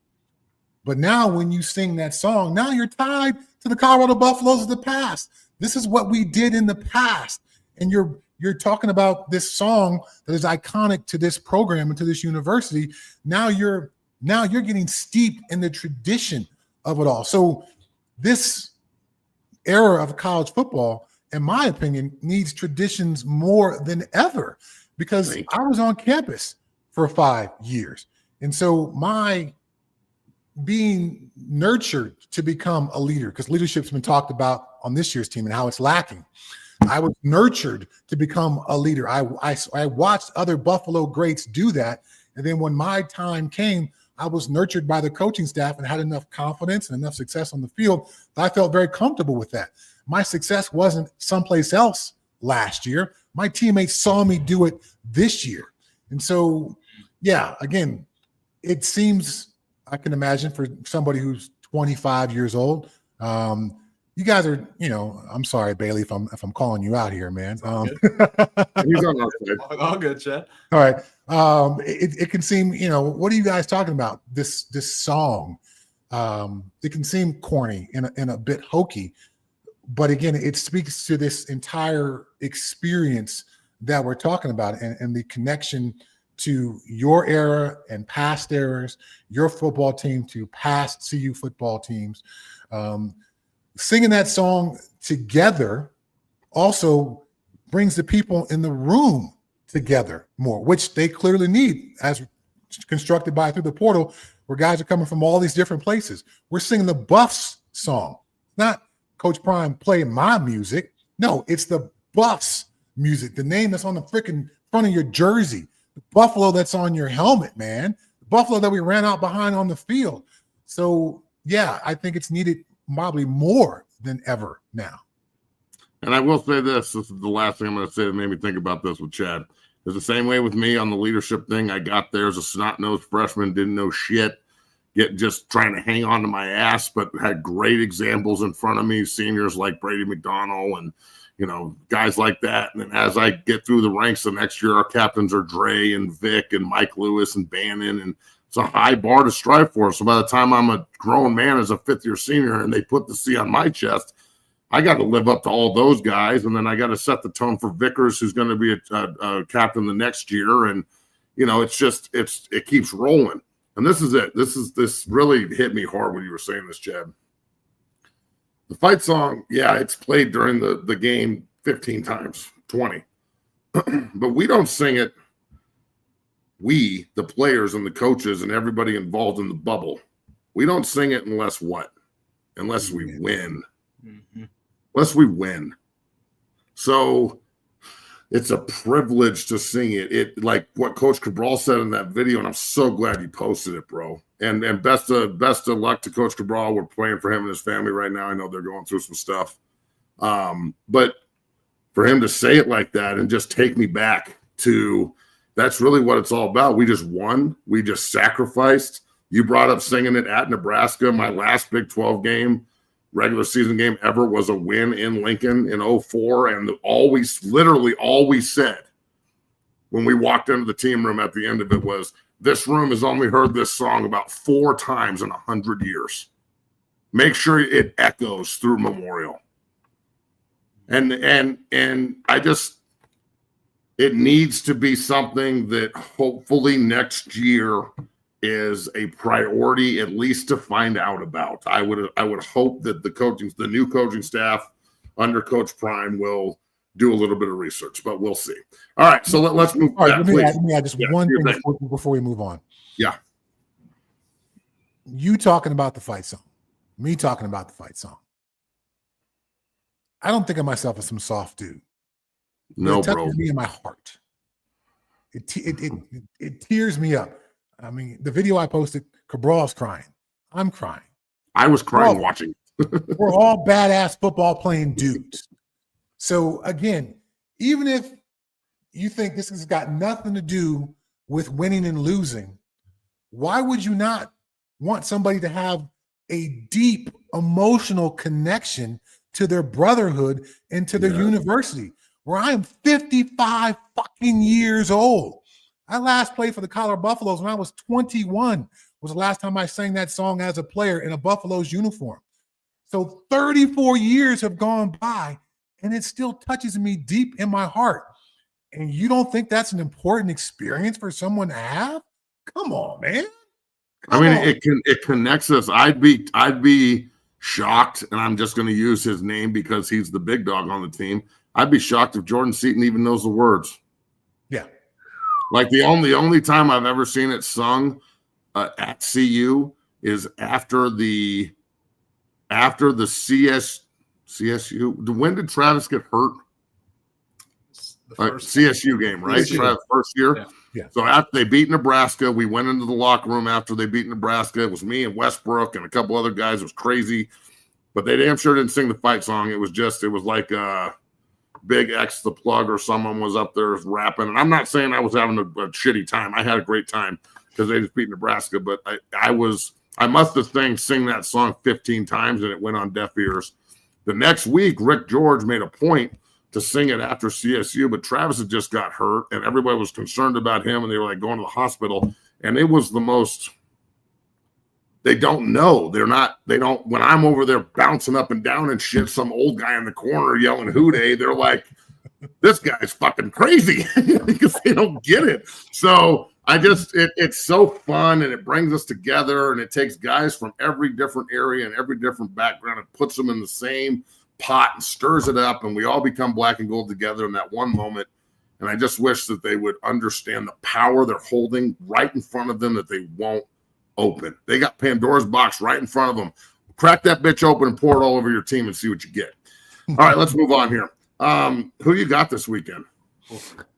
But now when you sing that song, now you're tied to the Colorado Buffaloes of the past. This is what we did in the past. And you're talking about this song that is iconic to this program and to this university. Now you're getting steeped in the tradition of it all. So this era of college football, in my opinion, needs traditions more than ever, because I was on campus for 5 years. And so my being nurtured to become a leader, because leadership's been talked about on this year's team and how it's lacking. I was nurtured to become a leader. I watched other Buffalo greats do that. And then when my time came, I was nurtured by the coaching staff and had enough confidence and enough success on the field that I felt very comfortable with that. My success wasn't someplace else last year. My teammates saw me do it this year. And so, yeah, again, it seems, I can imagine for somebody who's 25 years old, you guys are, I'm sorry, Bailey, if I'm calling you out here, man. He's on our side. All good, Chad. All right. It can seem, what are you guys talking about? This song, it can seem corny and a bit hokey, but again, it speaks to this entire experience that we're talking about and the connection to your era and past eras, your football team to past CU football teams. Singing that song together also brings the people in the room together more, which they clearly need, as constructed by through the portal, where guys are coming from all these different places. We're singing the Buffs song, not Coach Prime playing my music. No, it's the Buffs music, the name that's on the freaking front of your jersey, the Buffalo that's on your helmet, man, the Buffalo that we ran out behind on the field. So, yeah, I think it's needed probably more than ever now. And I will say this is the last thing I'm going to say that made me think about this with Chad. It's the same way with me on the leadership thing. I got there as a snot-nosed freshman, didn't know shit, just trying to hang on to my ass, but had great examples in front of me, seniors like Brady McDonald and, guys like that. And then as I get through the ranks the next year, our captains are Dre and Vic and Mike Lewis and Bannon, and it's a high bar to strive for. So by the time I'm a grown man as a fifth-year senior and they put the C on my chest, I got to live up to all those guys, and then I got to set the tone for Vickers, who's going to be a captain the next year. And it keeps rolling. And this is it. This really hit me hard when you were saying this, Chad. The fight song, yeah, it's played during the game 15 times, 20, but we don't sing it. We, the players and the coaches and everybody involved in the bubble, we don't sing it unless what? Unless we win. Mm-hmm. Unless we win. So it's a privilege to sing it. It like what Coach Cabral said in that video, and I'm so glad you posted it, bro. And best of luck to Coach Cabral. We're praying for him and his family right now. I know they're going through some stuff. But for him to say it like that and just take me back to that's really what it's all about. We just won. We just sacrificed. You brought up singing it at Nebraska. My last Big 12 game, regular season game ever, was a win in Lincoln in 2004. And literally all we said when we walked into the team room at the end of it was, this room has only heard this song about 4 times in 100 years. Make sure it echoes through Memorial. And I just, it needs to be something that hopefully next year is a priority, at least to find out about. I would hope that the new coaching staff under Coach Prime will do a little bit of research, but we'll see. All right, so let's move. All right, let me add just one thing before we move on. Yeah. You talking about the fight song, me talking about the fight song. I don't think of myself as some soft dude. No, it touches bro. me in my heart. It tears me up. I mean, the video I posted, Cabral's crying. I'm crying. I was crying watching. We're all badass football playing dudes. So again, even if you think this has got nothing to do with winning and losing, why would you not want somebody to have a deep emotional connection to their brotherhood and to their university? Where I am 55 fucking years old. I last played for the Colorado Buffaloes when I was 21. Was the last time I sang that song as a player in a Buffaloes uniform. So 34 years have gone by, and it still touches me deep in my heart. And you don't think that's an important experience for someone to have? Come on, man. It connects us. I'd be shocked, and I'm just going to use his name because he's the big dog on the team. I'd be shocked if Jordan Seaton even knows the words. Yeah. Like the only time I've ever seen it sung at CU is after the CSU. When did Travis get hurt? The first CSU game, right? Travis, first year. Yeah. So after they beat Nebraska, we went into the locker room after they beat Nebraska. It was me and Westbrook and a couple other guys. It was crazy. But they damn sure didn't sing the fight song. It was like Big X the Plug or someone was up there rapping. And I'm not saying I was having a shitty time. I had a great time because they just beat Nebraska. But I must have sing that song 15 times and it went on deaf ears. The next week, Rick George made a point to sing it after CSU, but Travis had just got hurt and everybody was concerned about him and they were like going to the hospital. And it was the most, they don't know. When I'm over there bouncing up and down and shit, some old guy in the corner yelling "Hooday," they're like, this guy's fucking crazy because they don't get it. So it's so fun and it brings us together and it takes guys from every different area and every different background and puts them in the same pot and stirs it up and we all become black and gold together in that one moment. And I just wish that they would understand the power they're holding right in front of them that they won't open. They got Pandora's box right in front of them. Crack that bitch open and pour it all over your team and see what you get. All right, let's move on here. Who you got this weekend?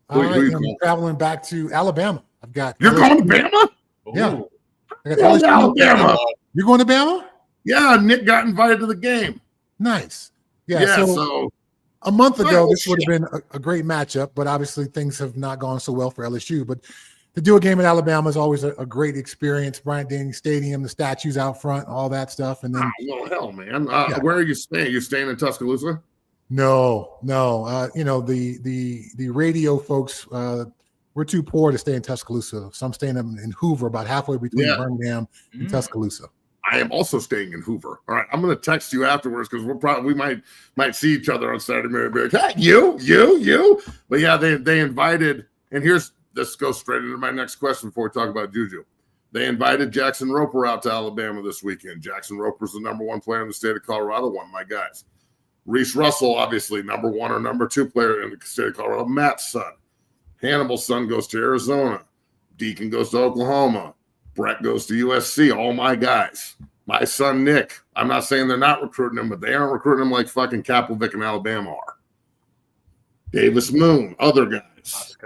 I'm traveling back to Alabama. You're going to Bama? Yeah. Alabama. You're going to Bama? Yeah, Nick got invited to the game. Nice. Yeah, so a month ago, this would have been a great matchup, but obviously things have not gone so well for LSU. But to do a game in Alabama is always a great experience. Bryant-Denny Stadium, the statues out front, all that stuff. And then, well, hell, man. Where are you staying? You staying in Tuscaloosa? No. The radio folks, we're too poor to stay in Tuscaloosa. So I'm staying in Hoover, about halfway between Birmingham and Tuscaloosa. I am also staying in Hoover. All right, I'm going to text you afterwards because we might see each other on Saturday. Maybe be like, hey, you. But yeah, they invited, and this goes straight into my next question before we talk about Juju. They invited Jackson Roper out to Alabama this weekend. Jackson Roper's the number 1 player in the state of Colorado, one of my guys. Reese Russell, obviously, number 1 or number 2 player in the state of Colorado. Matt's son. Hannibal's son goes to Arizona. Deacon goes to Oklahoma. Brett goes to USC, all my guys. My son, Nick, I'm not saying they're not recruiting him, but they aren't recruiting him like fucking Kapovic and Alabama are. Davis Moon, other guys.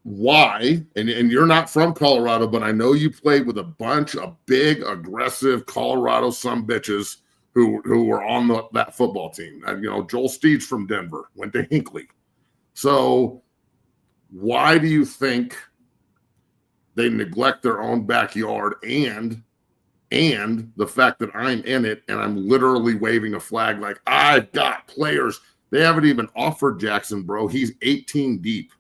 Why? And you're not from Colorado, but I know you played with a bunch of big, aggressive Colorado sumbitches who were on that football team. And, Joel Steeds from Denver went to Hinckley. So why do you think they neglect their own backyard and the fact that I'm in it and I'm literally waving a flag like I've got players? They haven't even offered Jackson, bro. He's 18 deep.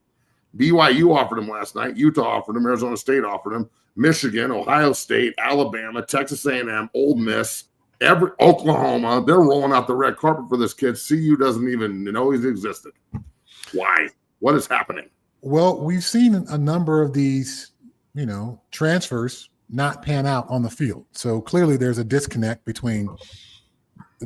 BYU offered him last night. Utah offered him. Arizona State offered him. Michigan, Ohio State, Alabama, Texas A&M, Ole Miss, Oklahoma. They're rolling out the red carpet for this kid. CU doesn't even know he's existed. Why? What is happening? Well, we've seen a number of these, transfers not pan out on the field. So clearly there's a disconnect between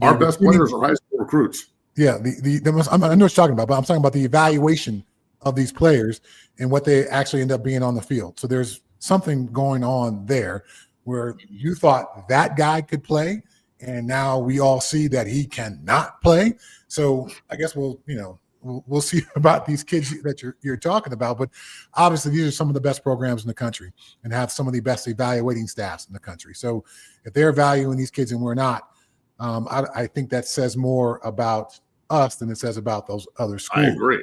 our best players are high school recruits. Yeah, I know what you're talking about, but I'm talking about the evaluation of these players and what they actually end up being on the field. So there's something going on there where you thought that guy could play, and now we all see that he cannot play. So I guess we'll see about these kids that you're talking about. But obviously, these are some of the best programs in the country and have some of the best evaluating staffs in the country. So if they're valuing these kids and we're not, I think that says more about us than it says about those other schools. I agree.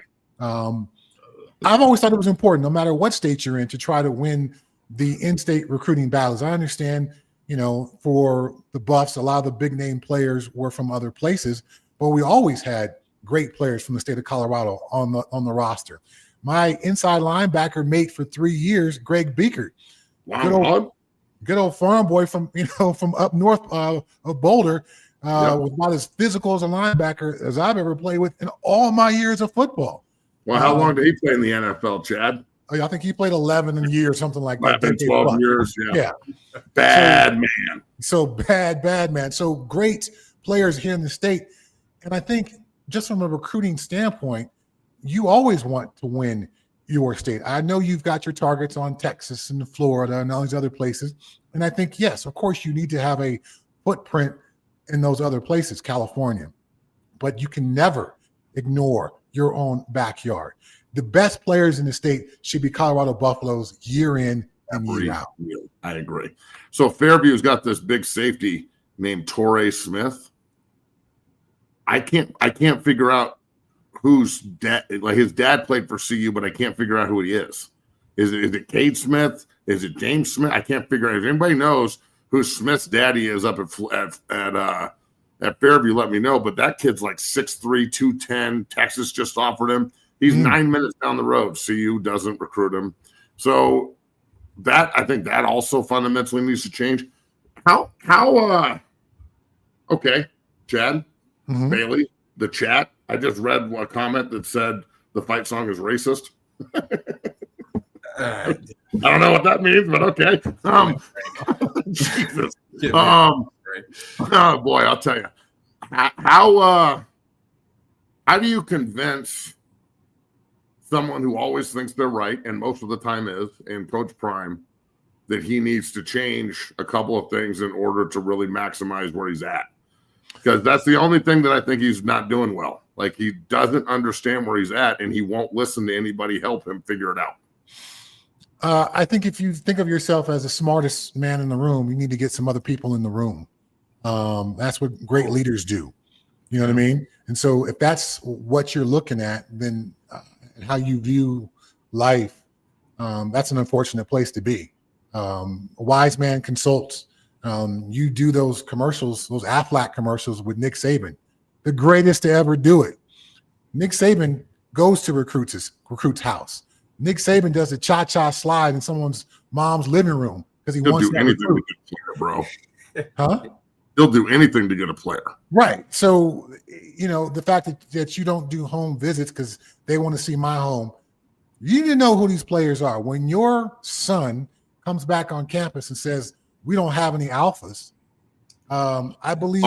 I've always thought it was important, no matter what state you're in, to try to win the in-state recruiting battles. I understand, for the Buffs, a lot of the big name players were from other places, but we always had great players from the state of Colorado on the roster. My inside linebacker mate for 3 years, Greg Beekert, good old farm boy from up north of Boulder, was about as physical as a linebacker as I've ever played with in all my years of football. Well, how long did he play in the NFL, Chad? I think he played 11 years, something like that. 12 years, yeah. Bad man. So bad man. So great players here in the state. And I think just from a recruiting standpoint, you always want to win your state. I know you've got your targets on Texas and Florida and all these other places. And I think, yes, of course, you need to have a footprint in those other places, California. But you can never ignore your own backyard. The best players in the state should be Colorado Buffaloes year in and year out. I agree. So Fairview's got this big safety named Torrey Smith. I can't figure out whose dad, like his dad played for CU, but I can't figure out who he is. Is it Cade Smith? Is it James Smith? I can't figure out. If anybody knows who Smith's daddy is up at Fairview, let me know. But that kid's like 6'3", 210. Texas just offered him. He's 9 minutes down the road. CU doesn't recruit him. So I think that also fundamentally needs to change. Okay, Chad, Bailey, the chat. I just read a comment that said the fight song is racist. I don't know what that means, but okay. Jesus. Oh boy, I'll tell you. How do you convince someone who always thinks they're right, and most of the time is, in Coach Prime, that he needs to change a couple of things in order to really maximize where he's at? Because that's the only thing that I think he's not doing well. Like, he doesn't understand where he's at, and he won't listen to anybody help him figure it out. I think if you think of yourself as the smartest man in the room, you need to get some other people in the room. That's what great leaders do. You know what I mean? And so if that's what you're looking at, then how you view life, that's an unfortunate place to be. A wise man consults. You do those commercials, those Aflac commercials with Nick Saban, the greatest to ever do it. Nick Saban goes to recruits' house. Nick Saban does a cha-cha slide in someone's mom's living room because he wants to do anything to get a player, bro. Huh? He'll do anything to get a player. Right. So, the fact that you don't do home visits because they want to see my home, you need to know who these players are. When your son comes back on campus and says, we don't have any alphas, I believe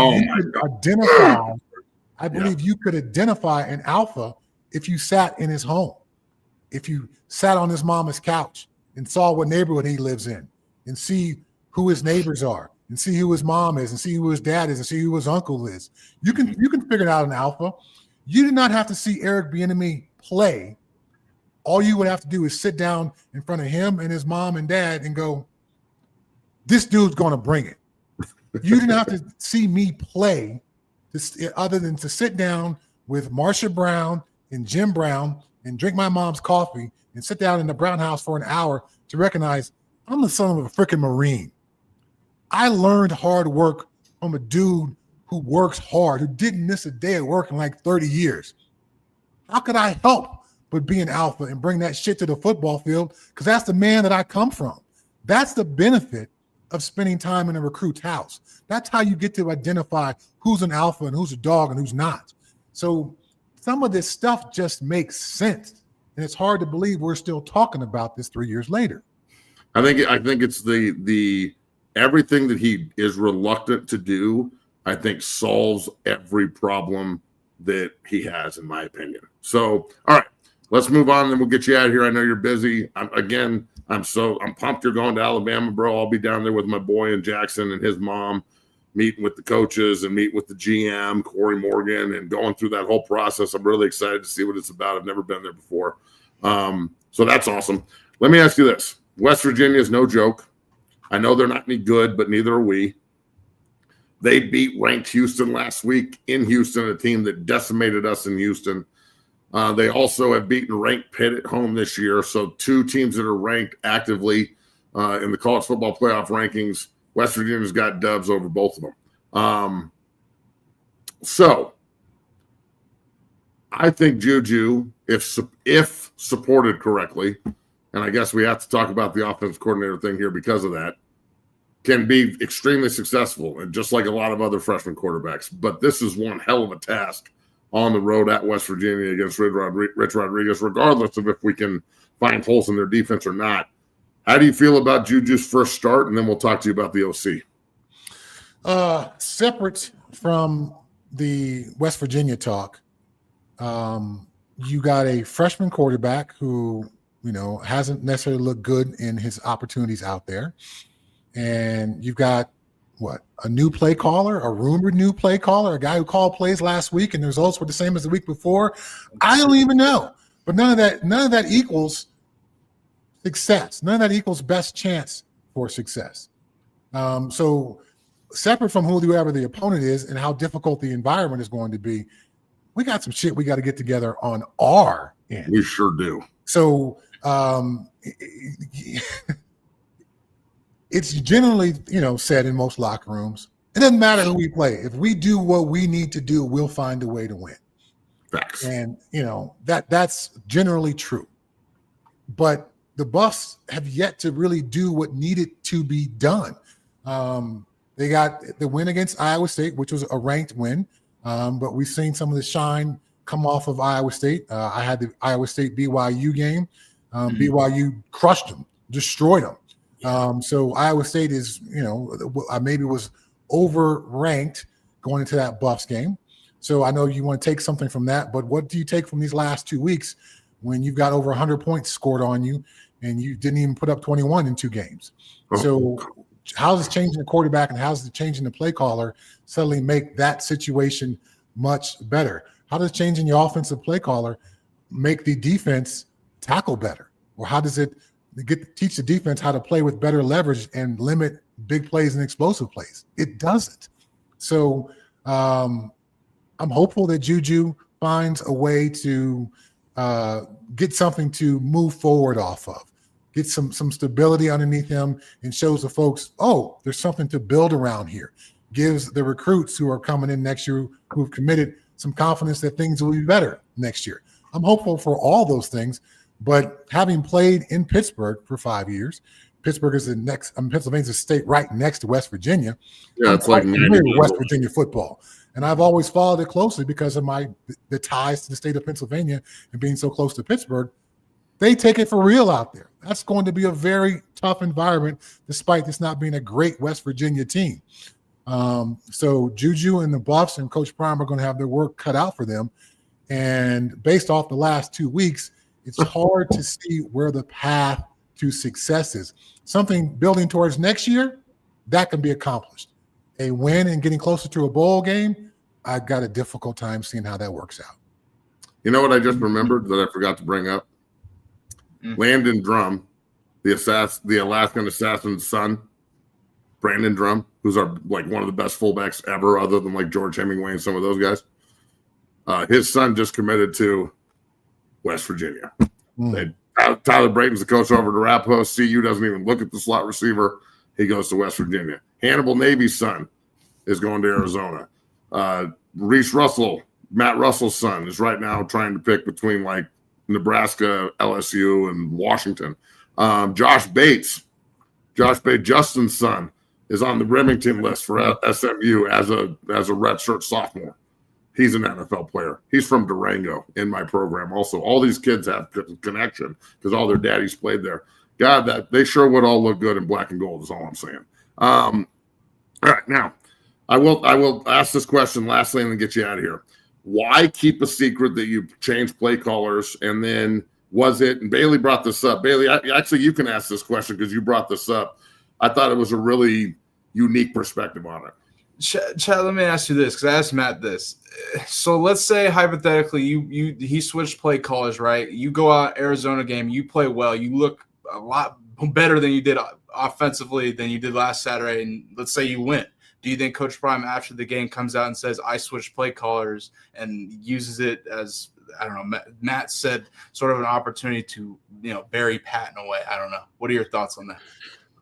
you could identify an alpha if you sat in his home. If you sat on his mama's couch and saw what neighborhood he lives in and see who his neighbors are and see who his mom is and see who his dad is and see who his uncle is, you can figure out an alpha. You did not have to see Eric Bieniemy play. All you would have to do is sit down in front of him and his mom and dad and go, this dude's going to bring it. You didn't have to see me play other than to sit down with Marsha Brown and Jim Brown and drink my mom's coffee and sit down in the Brown house for an hour to recognize I'm the son of a freaking Marine. I learned hard work from a dude who works hard, who didn't miss a day of work in like 30 years. How could I help but be an alpha and bring that shit to the football field? Because that's the man that I come from. That's the benefit of spending time in a recruit's house. That's how you get to identify who's an alpha and who's a dog and who's not. So some of this stuff just makes sense. And it's hard to believe we're still talking about this 3 years later. I think it's the everything that he is reluctant to do, I think solves every problem that he has, in my opinion. So, all right, let's move on, and then we'll get you out of here. I know you're busy. I'm pumped you're going to Alabama, bro. I'll be down there with my boy in Jackson and his mom, meeting with the coaches and meet with the GM, Corey Morgan, and going through that whole process. I'm really excited to see what it's about. I've never been there before. So that's awesome. Let me ask you this. West Virginia is no joke. I know they're not any good, but neither are we. They beat ranked Houston last week in Houston, a team that decimated us in Houston. They also have beaten ranked Pitt at home this year. So two teams that are ranked actively in the college football playoff rankings. West Virginia's got dubs over both of them. So I think Juju, if supported correctly, and I guess we have to talk about the offensive coordinator thing here because of that, can be extremely successful, and just like a lot of other freshman quarterbacks. But this is one hell of a task on the road at West Virginia against Rich Rodriguez, regardless of if we can find holes in their defense or not. How do you feel about Juju's first start? And then we'll talk to you about the OC. Separate from the West Virginia talk, you got a freshman quarterback who, hasn't necessarily looked good in his opportunities out there. And you've got a new play caller, a rumored new play caller, a guy who called plays last week and the results were the same as the week before. I don't even know. But none of that equals success. None of that equals best chance for success. So separate from whoever the opponent is and how difficult the environment is going to be, we got some shit we got to get together on our end. We sure do. So it's generally, said in most locker rooms, it doesn't matter who we play. If we do what we need to do, we'll find a way to win. Facts. And, that's generally true. But the Buffs have yet to really do what needed to be done. They got the win against Iowa State, which was a ranked win. But we've seen some of the shine come off of Iowa State. I had the Iowa State BYU game. BYU crushed them, destroyed them. So Iowa State is, maybe was overranked going into that Buffs game. So I know you want to take something from that, but what do you take from these last 2 weeks when you've got over 100 points scored on you and you didn't even put up 21 in 2 games? So how does changing the quarterback and how's changing the play caller suddenly make that situation much better? How does changing your offensive play caller make the defense tackle better? Or how does it teach the defense how to play with better leverage and limit big plays and explosive plays? It doesn't. So I'm hopeful that Juju finds a way to get something to move forward off of, get some stability underneath him, and shows the folks, there's something to build around here. Gives the recruits who are coming in next year who've committed some confidence that things will be better next year. I'm hopeful for all those things. But having played in Pittsburgh for 5 years, Pittsburgh is Pennsylvania's a state right next to West Virginia. Yeah, it's like West Virginia football, and I've always followed it closely because of the ties to the state of Pennsylvania and being so close to Pittsburgh. They take it for real out there. That's going to be a very tough environment, despite this not being a great West Virginia team. So Juju and the Buffs and Coach Prime are going to have their work cut out for them. And based off the last 2 weeks, it's hard to see where the path to success is. Something building towards next year, that can be accomplished. A win and getting closer to a bowl game, I've got a difficult time seeing how that works out. You know what I just remembered that I forgot to bring up? Landon Drum, the Alaskan assassin's son, Brandon Drum, who's one of the best fullbacks ever, other than like George Hemingway and some of those guys. His son just committed to West Virginia. Tyler Brayton's the coach over to Arapahoe. CU doesn't even look at the slot receiver. He goes to West Virginia. Hannibal Navies' son is going to Arizona. Reese Russell, Matt Russell's son, is right now trying to pick between like Nebraska, LSU, and Washington. Josh Bates, Justin's son, is on the Remington list for SMU as a redshirt sophomore. He's an NFL player. He's from Durango in my program. Also, all these kids have connection because all their daddies played there. God, that they sure would all look good in black and gold. Is all I'm saying. All right, now I will ask this question lastly and then get you out of here. Why keep a secret that you changed play callers? And then was it? And Bailey brought this up. Bailey, actually, you can ask this question because you brought this up. I thought it was a really unique perspective on it. Chad, let me ask you this because I asked Matt this. So let's say hypothetically he switched play callers, right? You go out Arizona game, you play well, you look a lot better than you did offensively than you did last Saturday, and let's say you win. Do you think Coach Prime after the game comes out and says I switched play callers and uses it as, I don't know, Matt said, sort of an opportunity to bury Pat in a way? I don't know. What are your thoughts on that?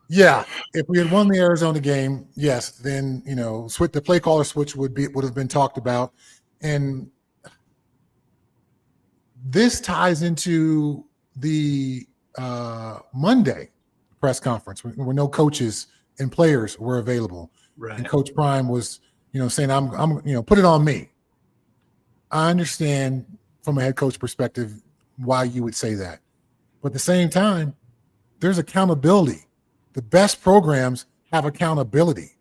Yeah, if we had won the Arizona game, yes, then the play caller switch would have been talked about, and this ties into the Monday press conference where no coaches and players were available, right? And Coach Prime was saying, "I'm put it on me." I understand from a head coach perspective why you would say that, but at the same time, there's accountability. The best programs have accountability.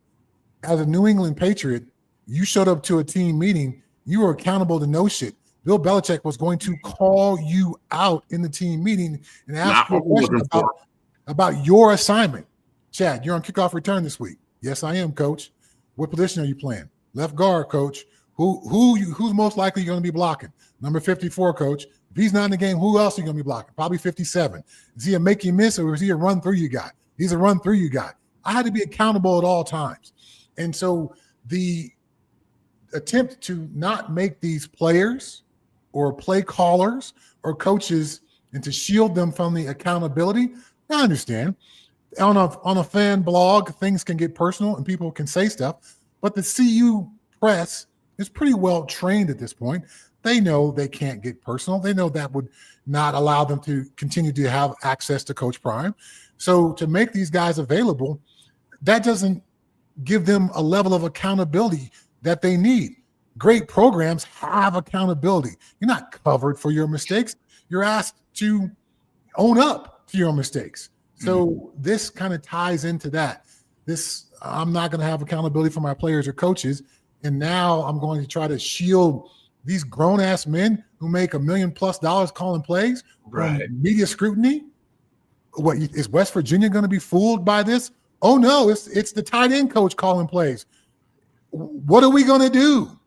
As a New England Patriot, you showed up to a team meeting, you were accountable to no shit. Bill Belichick was going to call you out in the team meeting and ask you a question about your assignment. Chad, you're on kickoff return this week. Yes, I am, coach. What position are you playing? Left guard, coach. Who's most likely you're going to be blocking? Number 54, coach. If he's not in the game, who else are you going to be blocking? Probably 57. Is he a make you miss or is he a run through you guy? He's a run through you guy. I had to be accountable at all times. And so the attempt to not make these players or play callers or coaches and to shield them from the accountability, I understand. On a fan blog, things can get personal and people can say stuff, but the CU press is pretty well trained at this point. They know they can't get personal. They know that would not allow them to continue to have access to Coach Prime. So to make these guys available, that doesn't give them a level of accountability that they need. Great programs have accountability. You're not covered for your mistakes. You're asked to own up to your mistakes. So this kind of ties into that. I'm not going to have accountability for my players or coaches. And now I'm going to try to shield these grown-ass men who make $1 million+ calling plays from media scrutiny. What is West Virginia going to be fooled by this? Oh no, it's the tight end coach calling plays. What are we going to do?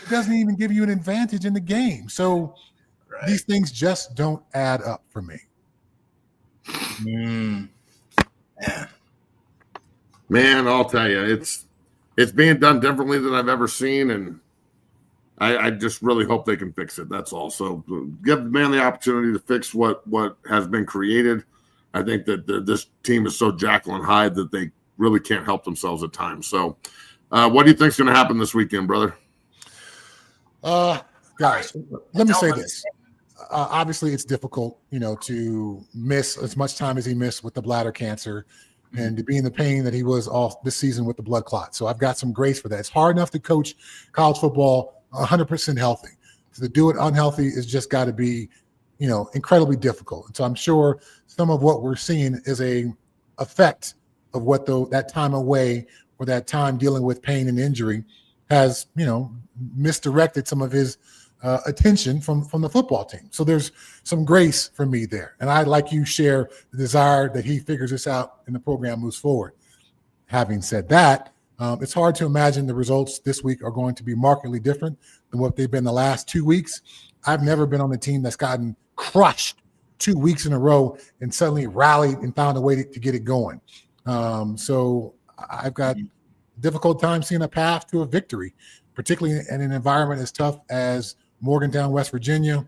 It doesn't even give you an advantage in the game. So these things just don't add up for me. Man, I'll tell you, it's being done differently than I've ever seen, and I just really hope they can fix it. That's all. So give the man the opportunity to fix what has been created. I think that this team is so Jekyll and Hyde that they really can't help themselves at times. So what do you think is going to happen this weekend, brother? Guys, let me say this. Obviously, it's difficult, to miss as much time as he missed with the bladder cancer and to be in the pain that he was all this season with the blood clot. So I've got some grace for that. It's hard enough to coach college football 100% healthy. So to do it unhealthy is just got to be, incredibly difficult. And so I'm sure some of what we're seeing is a effect of what that time away or that time dealing with pain and injury has, misdirected some of his attention from the football team. So there's some grace for me there. And I, like you, share the desire that he figures this out and the program moves forward. Having said that, it's hard to imagine the results this week are going to be markedly different than what they've been the last 2 weeks. I've never been on a team that's gotten crushed 2 weeks in a row and suddenly rallied and found a way to get it going. So I've got a difficult time seeing a path to a victory, particularly in an environment as tough as Morgantown, West Virginia.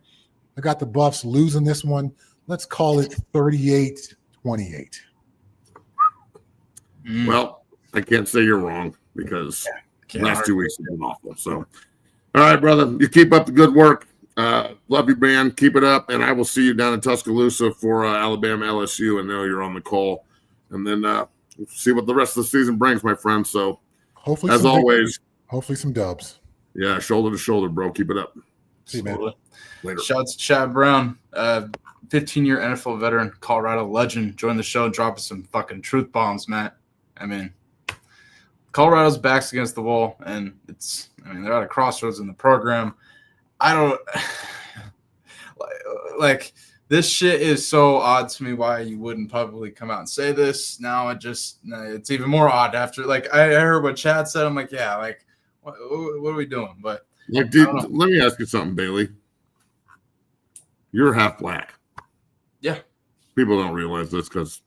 I got the Buffs losing this one. Let's call it 38-28. Well, I can't say you're wrong because the last 2 weeks have been awful. So, all right, brother, you keep up the good work. Love you, man. Keep it up, and I will see you down in Tuscaloosa for Alabama LSU. I know you're on the call, and then we'll see what the rest of the season brings, my friend. So, hopefully, as always, hopefully some dubs. Yeah, shoulder to shoulder, bro. Keep it up. See you, man. Later. Shout out to Chad Brown, 15-year NFL veteran, Colorado legend. Join the show, dropping some fucking truth bombs, Matt. I mean, Colorado's back's against the wall, and they're at a crossroads in the program. I don't like this shit is so odd to me why you wouldn't publicly come out and say this. Now it's even more odd after I heard what Chad said. I'm like, yeah, like what are we doing? But let me ask you something, Bailey. You're half black. Yeah. People don't realize this because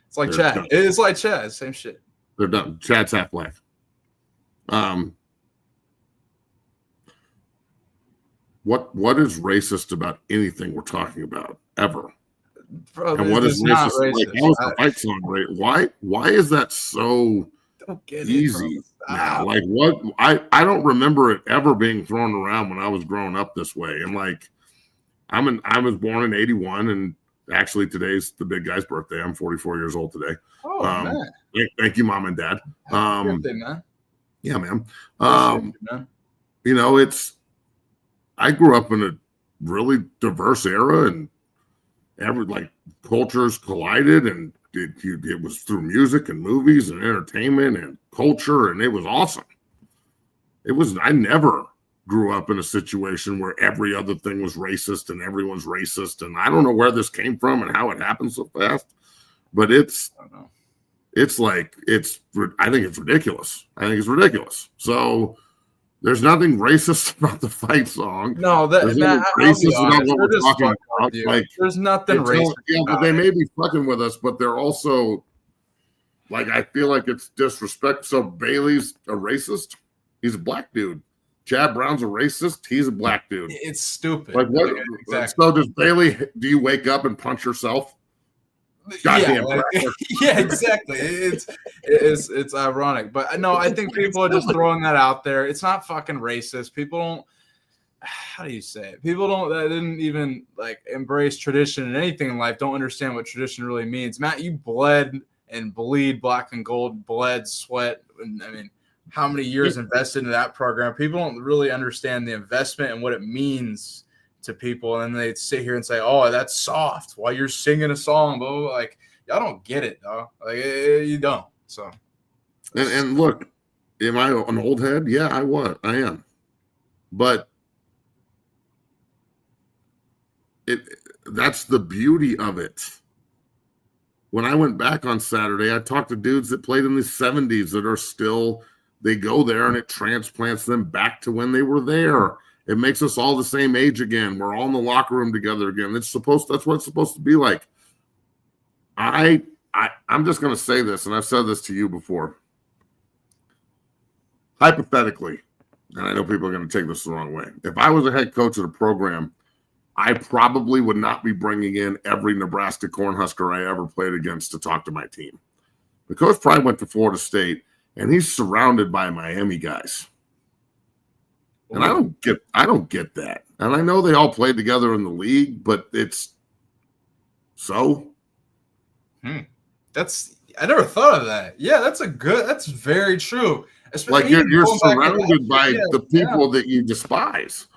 it's like Chad. Done. It's like Chad. Same shit. They're done. Chad's half black. What is racist about anything we're talking about ever? Bro, and what is racist? Like, how is the fight song right? Why is that so easy now? Like, what? I don't remember it ever being thrown around when I was growing up this way. And like, I was born in 81, and actually today's the big guy's birthday. I'm 44 years old today. Oh, man. Thank you, Mom and Dad. Happy birthday, man. Yeah, man. You know, I grew up in a really diverse era, and cultures collided, and it was through music and movies and entertainment and culture, and it was awesome. I never grew up in a situation where every other thing was racist and everyone's racist, and I don't know where this came from and how it happened so fast, but I think it's ridiculous. So there's nothing racist about the fight song. No, there's nothing racist about what we're talking about. Like, there's nothing racist. Yeah, but they may be fucking with us, but they're also like, I feel like it's disrespect. So Bailey's a racist. He's a black dude. Chad Brown's a racist. He's a black dude. It's stupid. Like what? Exactly. So does Bailey? Do you wake up and punch yourself? Goddamn. Yeah, exactly. It's ironic, but no, I think people are just throwing that out there. It's not fucking racist. People don't. How do you say it? People that didn't even embrace tradition and anything in life don't understand what tradition really means. Matt, you bled and bleed black and gold, bled, sweat, and I mean, how many years invested into that program? People don't really understand the investment and what it means to people, and they sit here and say, "Oh, that's soft," while you're singing a song, blah, blah, blah. Like, y'all don't get it, dog. Like, you don't. So, and look, am I an old head? Yeah, I am, but that's the beauty of it. When I went back on Saturday, I talked to dudes that played in the 70s that are still. They go there and it transplants them back to when they were there. It makes us all the same age again. We're all in the locker room together again. That's what it's supposed to be like. I'm just going to say this, and I've said this to you before. Hypothetically, and I know people are going to take this the wrong way. If I was a head coach of the program, I probably would not be bringing in every Nebraska Cornhusker I ever played against to talk to my team. The coach probably went to Florida State, and he's surrounded by Miami guys. And I don't get that. And I know they all played together in the league, but it's so. I never thought of that. Yeah, that's very true. Especially like you're surrounded by the people that you despise.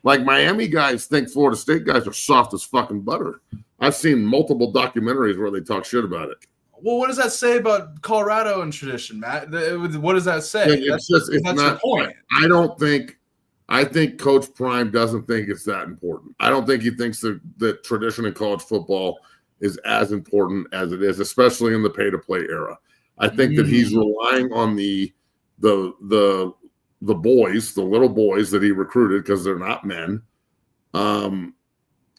Like Miami guys think Florida State guys are soft as fucking butter. I've seen multiple documentaries where they talk shit about it. Well, what does that say about Colorado and tradition, Matt? What does that say? That's not your point. I think Coach Prime doesn't think it's that important. I don't think he thinks that tradition in college football is as important as it is, especially in the pay-to-play era. I think that he's relying on the boys, the little boys that he recruited because they're not men,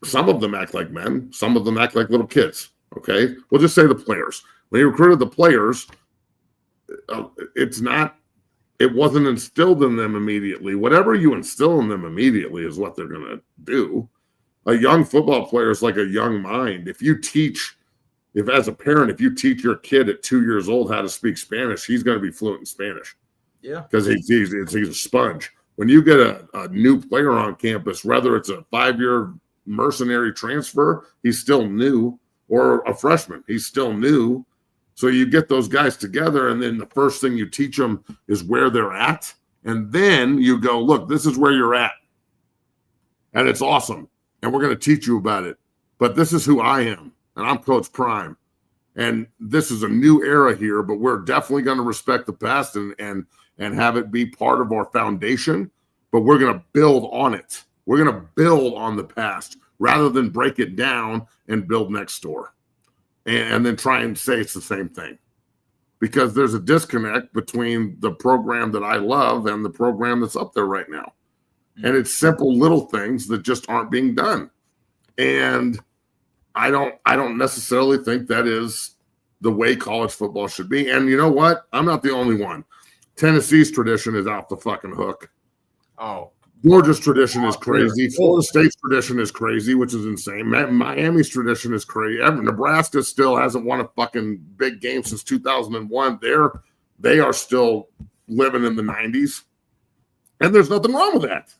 Some of them act like men. Some of them act like little kids. Okay. We'll just say the players. When he recruited the players, it wasn't instilled in them immediately. Whatever you instill in them immediately is what they're going to do. A young football player is like a young mind. If as a parent, if you teach your kid at 2 years old how to speak Spanish, he's going to be fluent in Spanish. Yeah. Because he's a sponge. When you get a new player on campus, whether it's a 5-year mercenary transfer, he's still new, or a freshman, he's still new. So you get those guys together, and then the first thing you teach them is where they're at. And then you go, look, this is where you're at. And it's awesome. And we're going to teach you about it. But this is who I am. And I'm Coach Prime. And this is a new era here, but we're definitely going to respect the past and have it be part of our foundation. But we're going to build on it. We're going to build on the past rather than break it down and build next door. And then try and say it's the same thing, because there's a disconnect between the program that I love and the program that's up there right now. And it's simple little things that just aren't being done. And I don't necessarily think that is the way college football should be. And you know what? I'm not the only one. Tennessee's tradition is out the fucking hook. Oh, Georgia's tradition is crazy. Florida State's tradition is crazy, which is insane. Miami's tradition is crazy. Nebraska still hasn't won a fucking big game since 2001. They are still living in the 90s. And there's nothing wrong with that.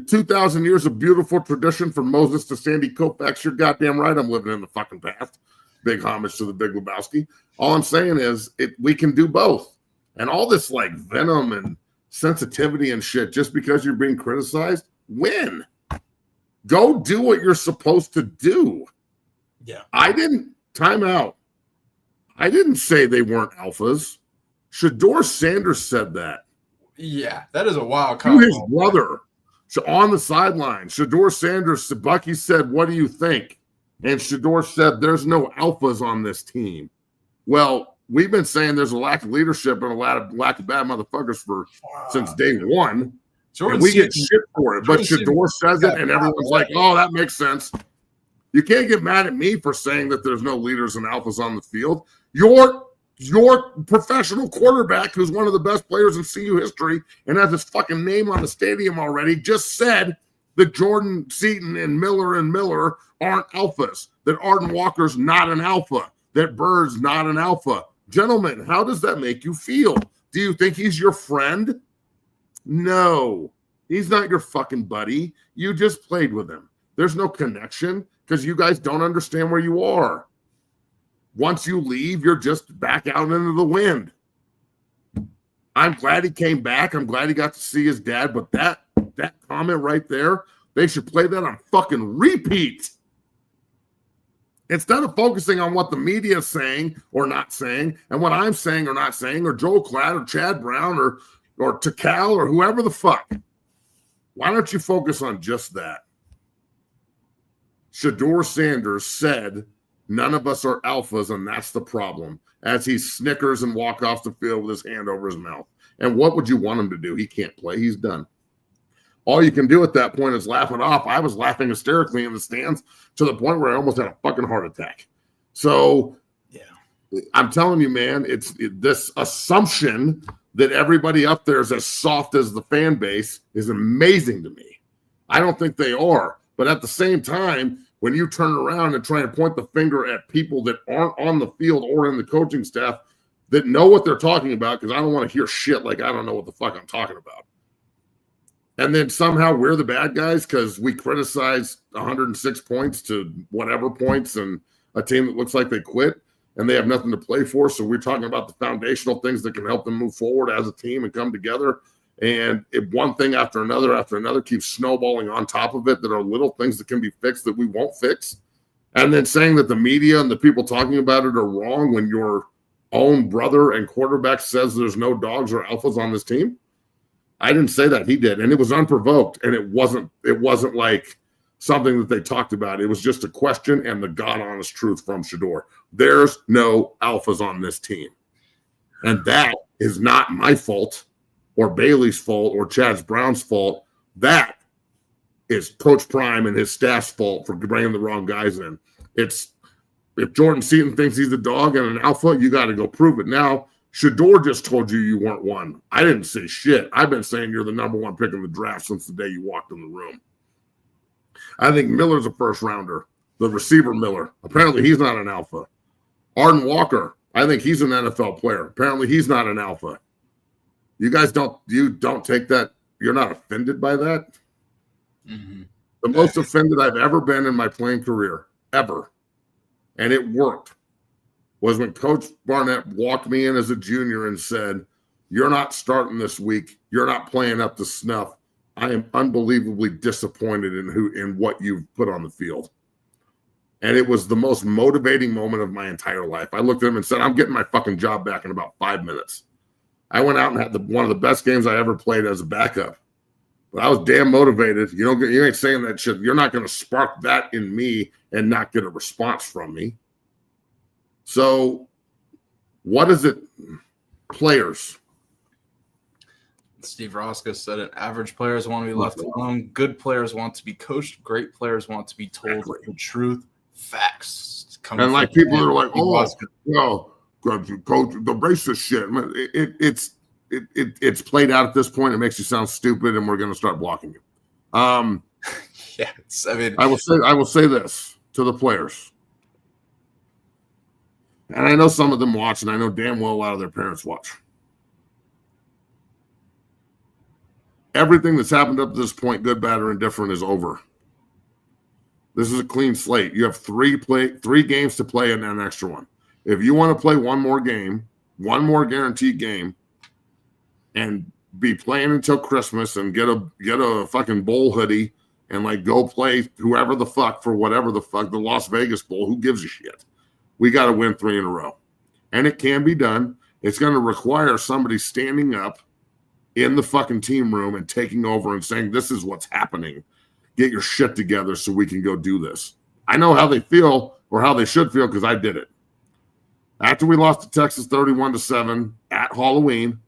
2,000 years of beautiful tradition from Moses to Sandy Koufax. You're goddamn right I'm living in the fucking past. Big homage to the Big Lebowski. All I'm saying is we can do both. And all this like venom and sensitivity and shit, just because you're being criticized, win. Go do what you're supposed to do. Yeah. Time out. I didn't say they weren't alphas. Shador Sanders said that. Yeah, that is a wild To comment. his brother. So on the sideline, Shador Sanders, Bucky said, "What do you think?" And Shador said, "There's no alphas on this team." Well, we've been saying there's a lack of leadership and a lack of bad motherfuckers since day one. And we get shit for it. But Shador says it, and everyone's like, "Oh, that makes sense." You can't get mad at me for saying that there's no leaders and alphas on the field. Your professional quarterback, who's one of the best players in CU history and has his fucking name on the stadium already, just said that Jordan Seaton and Miller aren't alphas, that Arden Walker's not an alpha, that Bird's not an alpha. Gentlemen, how does that make you feel? Do you think he's your friend? No, he's not your fucking buddy. You just played with him. There's no connection because you guys don't understand where you are. Once you leave, you're just back out into the wind. I'm glad he came back. I'm glad he got to see his dad. But that comment right there, they should play that on fucking repeat. Instead of focusing on what the media is saying or not saying, and what I'm saying or not saying, or Joel Klatt or Chad Brown or Takal or whoever the fuck. Why don't you focus on just that? Shador Sanders said, "None of us are alphas, and that's the problem," as he snickers and walks off the field with his hand over his mouth. And what would you want him to do? He can't play. He's done. All you can do at that point is laugh it off. I was laughing hysterically in the stands to the point where I almost had a fucking heart attack. So yeah, I'm telling you, man, it's this assumption that everybody up there is as soft as the fan base is amazing to me. I don't think they are. But at the same time, when you turn around and try and point the finger at people that aren't on the field or in the coaching staff that know what they're talking about, because I don't want to hear shit like I don't know what the fuck I'm talking about. And then somehow we're the bad guys because we criticize 106 points to whatever points and a team that looks like they quit and they have nothing to play for. So we're talking about the foundational things that can help them move forward as a team and come together. And if one thing after another keeps snowballing on top of it, that are little things that can be fixed that we won't fix. And then saying that the media and the people talking about it are wrong when your own brother and quarterback says there's no dogs or alphas on this team. I didn't say that. He did. And it was unprovoked. And it wasn't like something that they talked about. It was just a question and the God honest truth from Shador. There's no alphas on this team. And that is not my fault or Bailey's fault or Chad Brown's fault. That is Coach Prime and his staff's fault for bringing the wrong guys in. It's if Jordan Seaton thinks he's a dog and an alpha, you got to go prove it. Now, Shador just told you weren't one. I didn't say shit. I've been saying you're the number one pick in the draft since the day you walked in the room. I think Miller's a first rounder. The receiver Miller. Apparently he's not an alpha. Arden Walker. I think he's an NFL player. Apparently he's not an alpha. You guys don't take that. You're not offended by that? Mm-hmm. The most offended I've ever been in my playing career, ever, and it worked, was when Coach Barnett walked me in as a junior and said, "You're not starting this week. You're not playing up to snuff. I am unbelievably disappointed in what you've put on the field." And it was the most motivating moment of my entire life. I looked at him and said, "I'm getting my fucking job back in about 5 minutes." I went out and had one of the best games I ever played as a backup. But I was damn motivated. You ain't saying that shit. You're not going to spark that in me and not get a response from me. So what is it? Players. Steve Roscoe said it. Average players want to be left alone. Good players want to be coached. Great players want to be told the truth. Facts. And like people are like, "Oh, no, coach, the racist shit." It's played out at this point. It makes you sound stupid, and we're going to start blocking you. Yeah, I will say this to the players, and I know some of them watch, and I know damn well a lot of their parents watch. Everything that's happened up to this point, good, bad, or indifferent, is over. This is a clean slate. You have three games to play and an extra one. If you want to play one more game, one more guaranteed game, and be playing until Christmas and get a fucking bowl hoodie and like go play whoever the fuck for whatever the fuck, the Las Vegas Bowl, who gives a shit? We got to win 3 in a row. And it can be done. It's going to require somebody standing up in the fucking team room and taking over and saying, "This is what's happening. Get your shit together so we can go do this." I know how they feel or how they should feel because I did it. After we lost to Texas 31-7 at Halloween,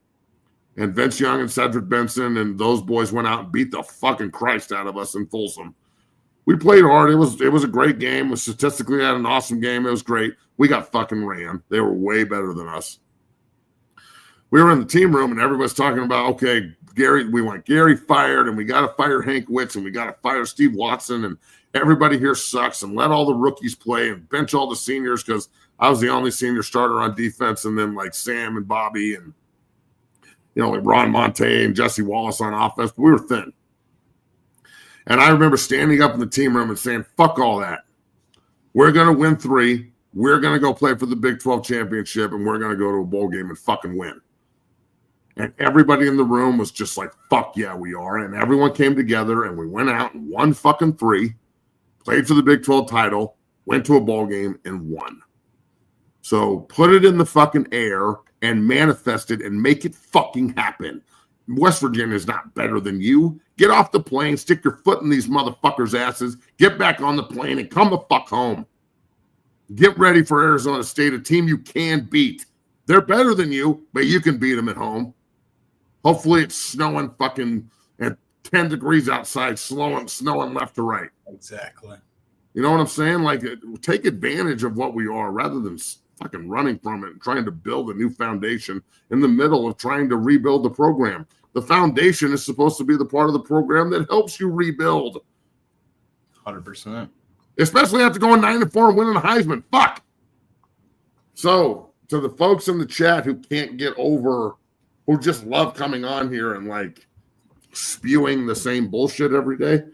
and Vince Young and Cedric Benson and those boys went out and beat the fucking Christ out of us in Folsom. We played hard. It was a great game. We statistically had an awesome game. It was great. We got fucking ran. They were way better than us. We were in the team room and everybody's talking about, okay, we want Gary fired and we got to fire Hank Witz and we got to fire Steve Watson and everybody here sucks and let all the rookies play and bench all the seniors because I was the only senior starter on defense and then like Sam and Bobby and like Ron Monte and Jesse Wallace on offense. But we were thin. And I remember standing up in the team room and saying, "Fuck all that. We're going to win 3. We're going to go play for the Big 12 championship and we're going to go to a bowl game and fucking win." And everybody in the room was just like, "Fuck yeah, we are." And everyone came together and we went out and won fucking 3, played for the Big 12 title, went to a bowl game and won. So put it in the fucking air and manifest it and make it fucking happen. West Virginia is not better than you. Get off the plane, stick your foot in these motherfuckers' asses, get back on the plane and come the fuck home. Get ready for Arizona State, a team you can beat. They're better than you, but you can beat them at home. Hopefully it's snowing fucking at 10 degrees outside, snowing left to right. Exactly. You know what I'm saying? Like, take advantage of what we are rather than fucking running from it and trying to build a new foundation in the middle of trying to rebuild the program. The foundation is supposed to be the part of the program that helps you rebuild. 100%. Especially after going 9-4 and winning a Heisman. Fuck. So, to the folks in the chat who can't get over, who just love coming on here and like spewing the same bullshit every day, at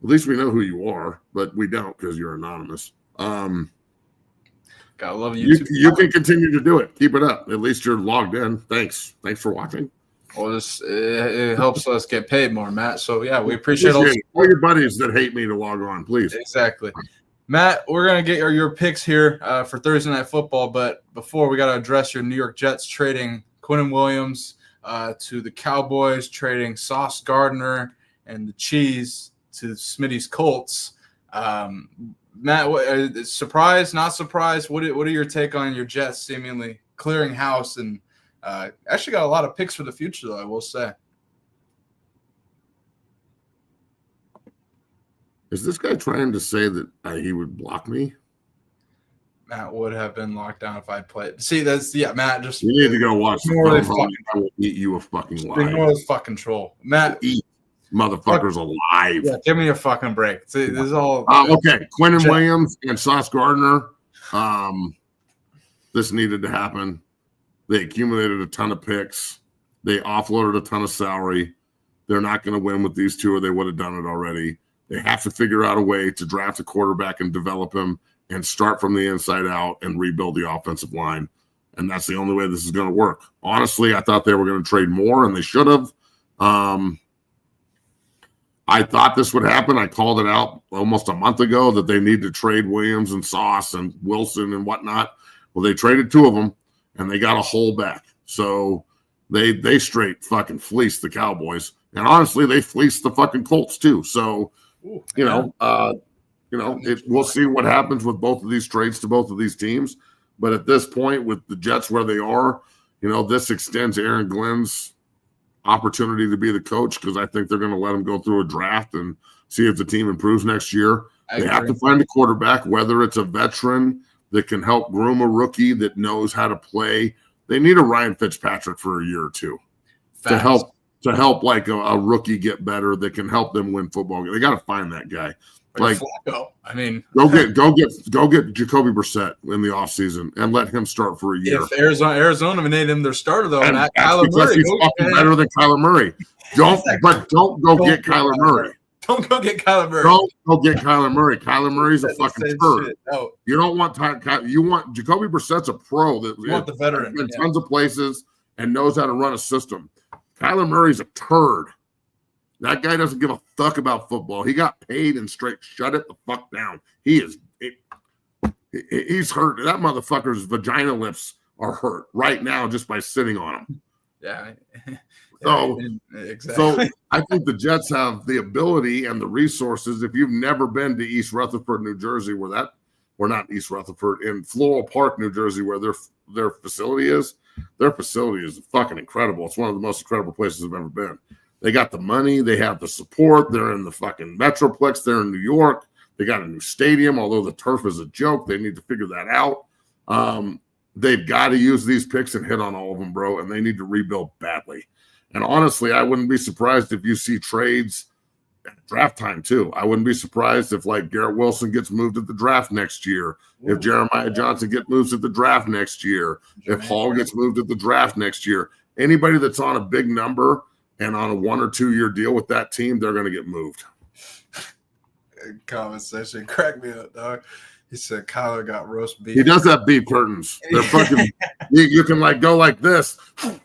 least we know who you are, but we don't because you're anonymous. Gotta love you. You can continue to do it. Keep it up. At least you're logged in. Thanks for watching. Well, it helps us get paid more, Matt. So yeah, we appreciate all your buddies that hate me to log on, please. Exactly. Matt, we're gonna get your picks here for Thursday Night Football, but before we gotta address your New York Jets trading Quinnen Williams to the Cowboys, trading Sauce Gardner and the Cheese to Smitty's Colts. Matt, surprised, not surprised? What are your take on your Jets seemingly clearing house and actually got a lot of picks for the future, though, I will say. Is this guy trying to say that he would block me? Matt would have been locked down if I played. See, Matt just. You need to go watch the More film. I will eat you a fucking Bring more live. of this fucking troll. Matt. Eat motherfuckers alive. Yeah, give me a fucking break. See, this is all. Okay, Quentin Williams and Sauce Gardner. This needed to happen. They accumulated a ton of picks. They offloaded a ton of salary. They're not going to win with these two, or they would have done it already. They have to figure out a way to draft a quarterback and develop him and start from the inside out and rebuild the offensive line. And that's the only way this is going to work. Honestly, I thought they were going to trade more, and they should have. I thought this would happen. I called it out almost a month ago that they need to trade Williams and Sauce and Wilson and whatnot. Well, they traded two of them, and they got a hole back. So they straight fucking fleeced the Cowboys. And honestly, they fleeced the fucking Colts too. So, we'll see what happens with both of these trades to both of these teams. But at this point, with the Jets where they are, this extends Aaron Glenn's opportunity to be the coach, because I think they're going to let him go through a draft and see if the team improves next year. They have to find a quarterback, whether it's a veteran that can help groom a rookie that knows how to play. They need a Ryan Fitzpatrick for a year or two to help like a rookie get better that can help them win football. They got to find that guy. Like, I mean, go get Jacoby Brissett in the offseason and let him start for a year. If Arizona made him their starter though, and Matt, that's Kyler because Murray, he's fucking better than Kyler Murray. Don't go get Kyler Murray. Don't go get Kyler Murray. Don't go get Kyler Murray. Kyler Murray's a fucking turd. No. You don't want you want Jacoby Brissett's a pro that you want the veteran in tons of places and knows how to run a system. Kyler Murray's a turd. That guy doesn't give a fuck about football. He got paid and straight shut it the fuck down. He's hurt. That motherfucker's vagina lips are hurt right now just by sitting on him. Yeah. So, exactly. So I think the Jets have the ability and the resources. If you've never been to East Rutherford, New Jersey, not East Rutherford, in Floral Park, New Jersey, where their facility is fucking incredible. It's one of the most incredible places I've ever been. They got the money. They have the support. They're in the fucking Metroplex. They're in New York. They got a new stadium, although the turf is a joke. They need to figure that out. They've got to use these picks and hit on all of them, bro, and they need to rebuild badly. And honestly, I wouldn't be surprised if you see trades at draft time too. I wouldn't be surprised if like Garrett Wilson gets moved at the draft next year, if Jeremiah Johnson gets moved at the draft next year, if Hall gets moved at the draft next year. Anybody that's on a big number and on a 1 or 2 year deal with that team, they're going to get moved. Conversation cracked me up, dog. He said Kyler got roast beef. He does have beef curtains. They're fucking. you can like go like this,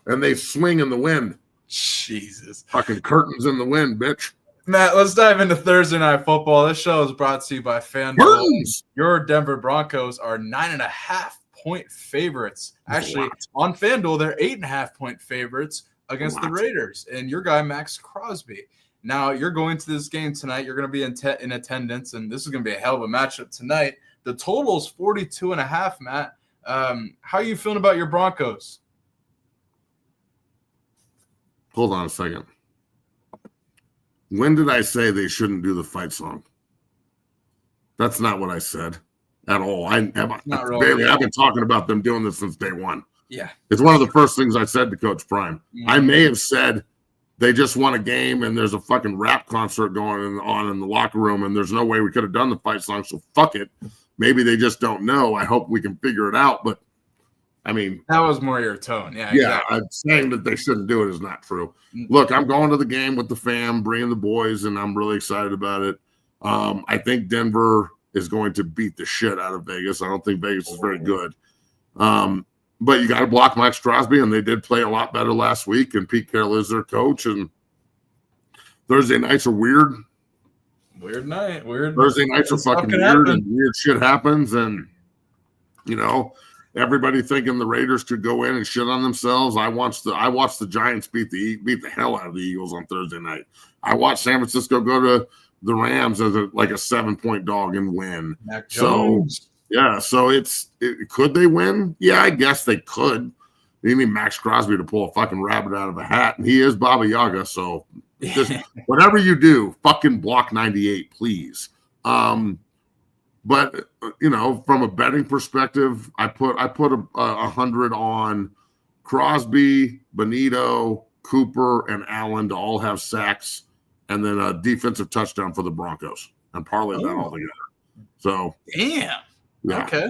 and they swing in the wind. Jesus, fucking curtains in the wind, bitch. Matt, let's dive into Thursday Night Football. This show is brought to you by FanDuel. Your Denver Broncos are 9.5-point favorites. Actually, on FanDuel, they're 8.5-point favorites against the Raiders and your guy Max Crosby. Now, you're going to this game tonight. You're going to be in attendance, and this is going to be a hell of a matchup tonight. The total is 42.5, Matt. How are you feeling about your Broncos? Hold on a second. When did I say they shouldn't do the fight song? That's not what I said at all. I've been talking about them doing this since day one. Yeah. It's one of the first things I said to Coach Prime. I may have said they just won a game and there's a fucking rap concert going on in the locker room and there's no way we could have done the fight song, so fuck it. Maybe they just don't know. I hope we can figure it out, but I mean, that was more your tone. Yeah, exactly. I'm saying that they shouldn't do it is not true. Look, I'm going to the game with the fam, bringing the boys, and I'm really excited about it. I think Denver is going to beat the shit out of Vegas. I don't think Vegas is very good. But you got to block Max Crosby, and they did play a lot better last week, and Pete Carroll is their coach, and Thursday nights are weird. Weird night. Thursday nights are fucking weird, and weird shit happens, and, everybody thinking the Raiders could go in and shit on themselves. I watched the Giants beat the hell out of the Eagles on Thursday night. I watched San Francisco go to the Rams as a 7-point dog and win. So could they win? Yeah, I guess they could. You need Max Crosby to pull a fucking rabbit out of a hat, and he is Baba Yaga. So just whatever you do, fucking block 98, please. But from a betting perspective, I put 100 on Crosby, Benito, Cooper, and Allen to all have sacks, and then a defensive touchdown for the Broncos, and parlay that all together. So, damn. Yeah. Okay.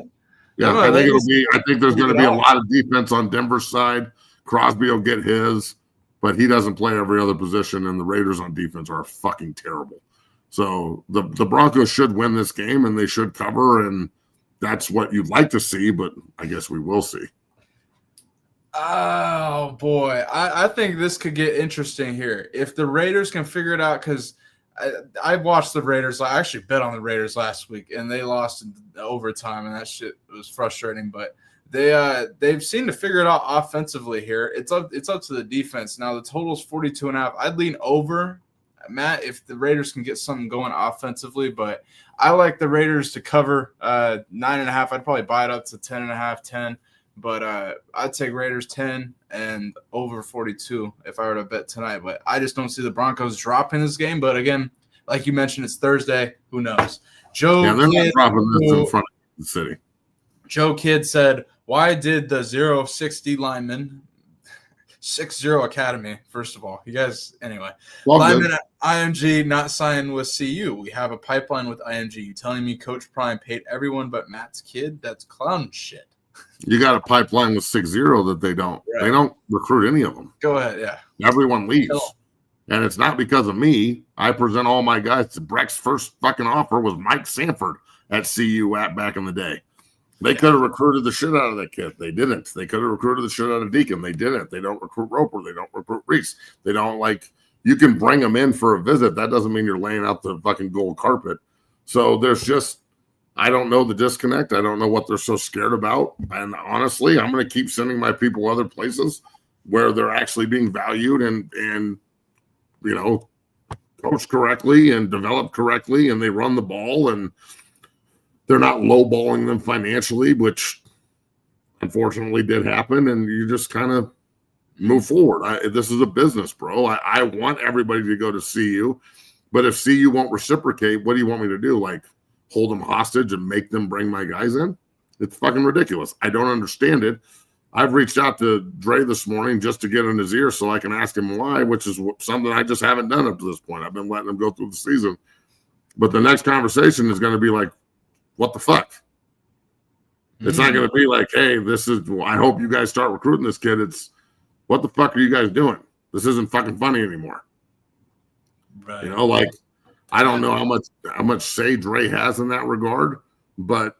Yeah, No, I think that is- I think there's going to be a lot of defense on Denver's side. Crosby will get his, but he doesn't play every other position, and the Raiders on defense are fucking terrible. So the Broncos should win this game, and they should cover, and that's what you'd like to see, but I guess we will see. Oh, boy. I think this could get interesting here. If the Raiders can figure it out, because I watched the Raiders. I actually bet on the Raiders last week, and they lost in overtime, and that shit was frustrating. But they've seemed to figure it out offensively here. It's up to the defense. Now the total's 42.5. I'd lean over, Matt, if the Raiders can get something going offensively. But I like the Raiders to cover 9.5. I'd probably buy it up to 10.5, 10. But I'd take Raiders 10 and over 42 if I were to bet tonight. But I just don't see the Broncos dropping this game. But again, like you mentioned, it's Thursday. Who knows? They're not dropping this in front of the city. Joe Kidd said, why did the 060 lineman, 6-0 Academy, first of all, you guys, anyway, lineman at IMG not signed with CU? We have a pipeline with IMG. You telling me Coach Prime paid everyone but Matt's kid? That's clown shit. You got a pipeline with 6-0 that they don't. Right. They don't recruit any of them. Go ahead, yeah. Everyone leaves. And it's not because of me. I present all my guys. Breck's first fucking offer was Mike Sanford at CU back in the day. They could have recruited the shit out of that kid. They didn't. They could have recruited the shit out of Deacon. They didn't. They don't recruit Roper. They don't recruit Reese. They don't you can bring them in for a visit. That doesn't mean you're laying out the fucking gold carpet. So there's just, I don't know the disconnect. I don't know what they're so scared about. And honestly, I'm going to keep sending my people other places where they're actually being valued and coached correctly and developed correctly, and they run the ball, and they're not lowballing them financially, which unfortunately did happen. And you just kind of move forward. This is a business, bro. I want everybody to go to CU, but if CU won't reciprocate, what do you want me to do? Hold them hostage and make them bring my guys in? It's fucking ridiculous. I don't understand it. I've reached out to Dre this morning just to get in his ear so I can ask him why, which is something I just haven't done up to this point. I've been letting him go through the season. But the next conversation is going to be like, what the fuck? It's not going to be like, hey, I hope you guys start recruiting this kid. It's, what the fuck are you guys doing? This isn't fucking funny anymore. Right. I don't know how much say Dre has in that regard, but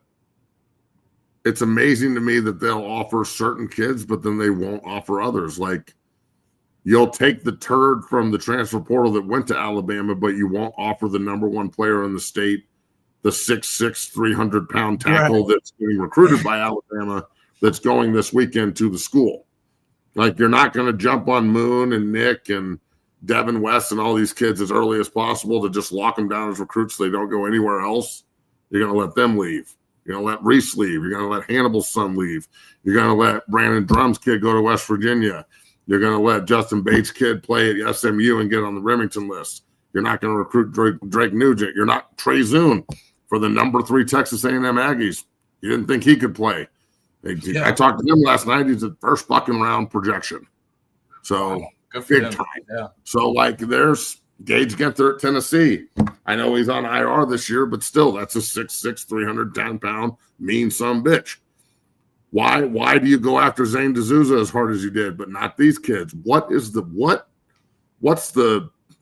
it's amazing to me that they'll offer certain kids, but then they won't offer others. You'll take the turd from the transfer portal that went to Alabama, but you won't offer the number one player in the state, the 6'6", 300-pound tackle that's being recruited by Alabama that's going this weekend to the school. You're not going to jump on Moon and Nick and Devin West and all these kids as early as possible to just lock them down as recruits so they don't go anywhere else. You're going to let them leave. You're going to let Reese leave. You're going to let Hannibal's son leave. You're going to let Brandon Drum's kid go to West Virginia. You're going to let Justin Bates' kid play at SMU and get on the Remington list. You're not going to recruit Drake Nugent. You're not Trey Zune for the number 3 Texas A&M Aggies. You didn't think he could play. I talked to him last night. He's a first fucking round projection. So big time. Yeah. So there's Gage Genther at Tennessee. I know he's on IR this year, but still, that's a 6'6", 310-pound mean son bitch. Why do you go after Zane D'Souza as hard as you did, but not these kids?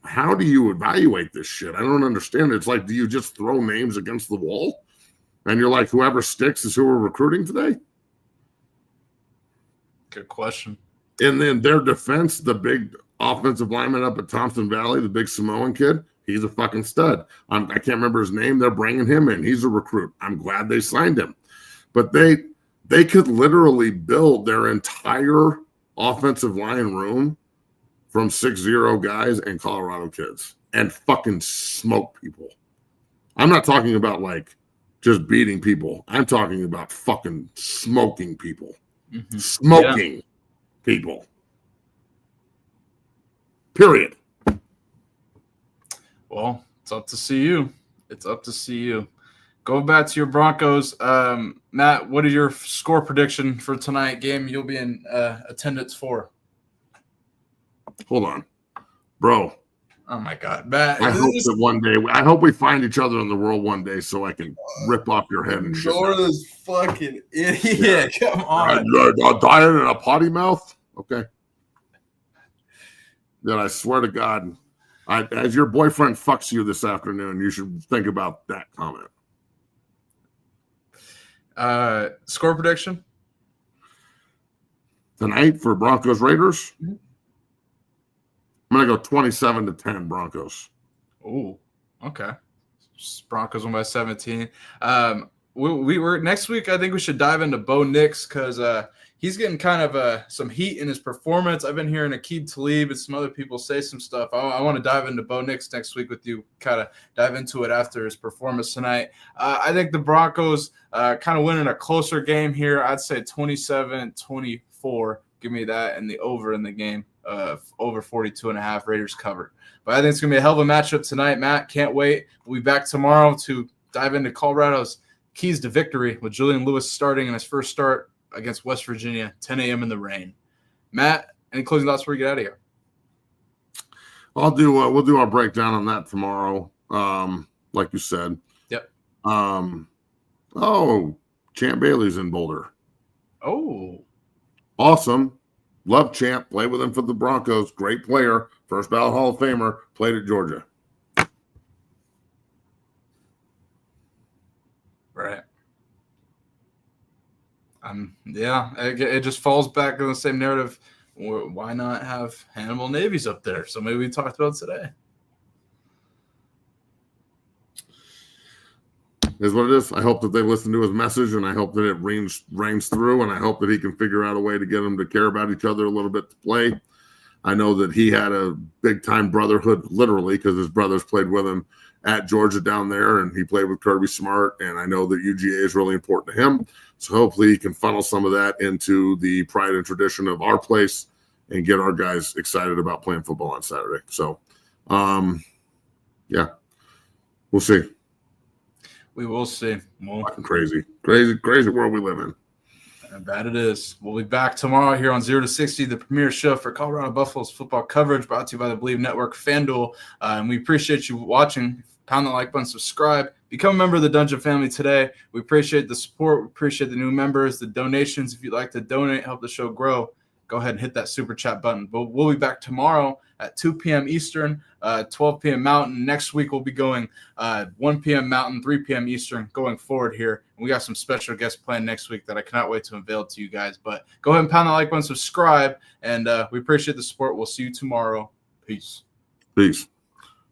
How do you evaluate this shit? I don't understand. It's do you just throw names against the wall? And you're whoever sticks is who we're recruiting today? Good question. And then their defense, the big offensive lineman up at Thompson Valley, the big Samoan kid, he's a fucking stud. I can't remember his name. They're bringing him in. He's a recruit. I'm glad they signed him. But they could literally build their entire offensive line room from 6-0 guys and Colorado kids and fucking smoke people. I'm not talking about just beating people. I'm talking about fucking smoking people. Mm-hmm. Smoking people. Period. Well, it's up to CU. It's up to see you. Go back to your Broncos. Matt, what is your score prediction for tonight game you'll be in attendance for? Hold on. Bro. Oh, my God. Matt. I hope we find each other in the world one day so I can rip off your head and shit. You're this fucking idiot. Yeah. Come on. You're dying in a potty mouth? Okay. Then I swear to God, as your boyfriend fucks you this afternoon, you should think about that comment. Score prediction? Tonight for Broncos Raiders? Mm-hmm. I'm going to go 27-10 Broncos. Oh, okay. Broncos won by 17. We were next week. I think we should dive into Bo Nix because he's getting kind of some heat in his performance. I've been hearing Aqib Talib and some other people say some stuff. I want to dive into Bo Nix next week with you, kind of dive into it after his performance tonight. I think the Broncos kind of win in a closer game here. I'd say 27-24. Give me that and the over in the game. Over 42.5 Raiders covered. But I think it's going to be a hell of a matchup tonight, Matt. Can't wait. We'll be back tomorrow to dive into Colorado's keys to victory with Julian Lewis starting in his first start against West Virginia, 10 a.m. in the rain. Matt, any closing thoughts before we get out of here? We'll do our breakdown on that tomorrow, like you said. Yep. Champ Bailey's in Boulder. Oh. Awesome. Love Champ. Played with him for the Broncos. Great player. First ballot Hall of Famer. Played at Georgia. Right. Yeah, it just falls back in the same narrative. Why not have Hannibal Navies up there? So maybe we talked about today. Is what it is. I hope that they listen to his message, and I hope that it rings through, and I hope that he can figure out a way to get them to care about each other a little bit to play. I know that he had a big-time brotherhood, literally, because his brothers played with him at Georgia down there, and he played with Kirby Smart, and I know that UGA is really important to him. So hopefully he can funnel some of that into the pride and tradition of our place and get our guys excited about playing football on Saturday. So, yeah, we'll see. We will see. Crazy world we live in. And that it is. We'll be back tomorrow here on 0 to 60, the premier show for Colorado Buffaloes football coverage, brought to you by the Believe Network, FanDuel. And we appreciate you watching. Pound the like button, subscribe, become a member of the Dungeon family today. We appreciate the support. We appreciate the new members, the donations. If you'd like to donate, help the show grow, go ahead and hit that super chat button. But we'll be back tomorrow at 2 p.m. Eastern, 12 p.m. Mountain. Next week, we'll be going 1 p.m. Mountain, 3 p.m. Eastern going forward here. And we got some special guests planned next week that I cannot wait to unveil to you guys. But go ahead and pound the like button, subscribe, and we appreciate the support. We'll see you tomorrow. Peace. Peace.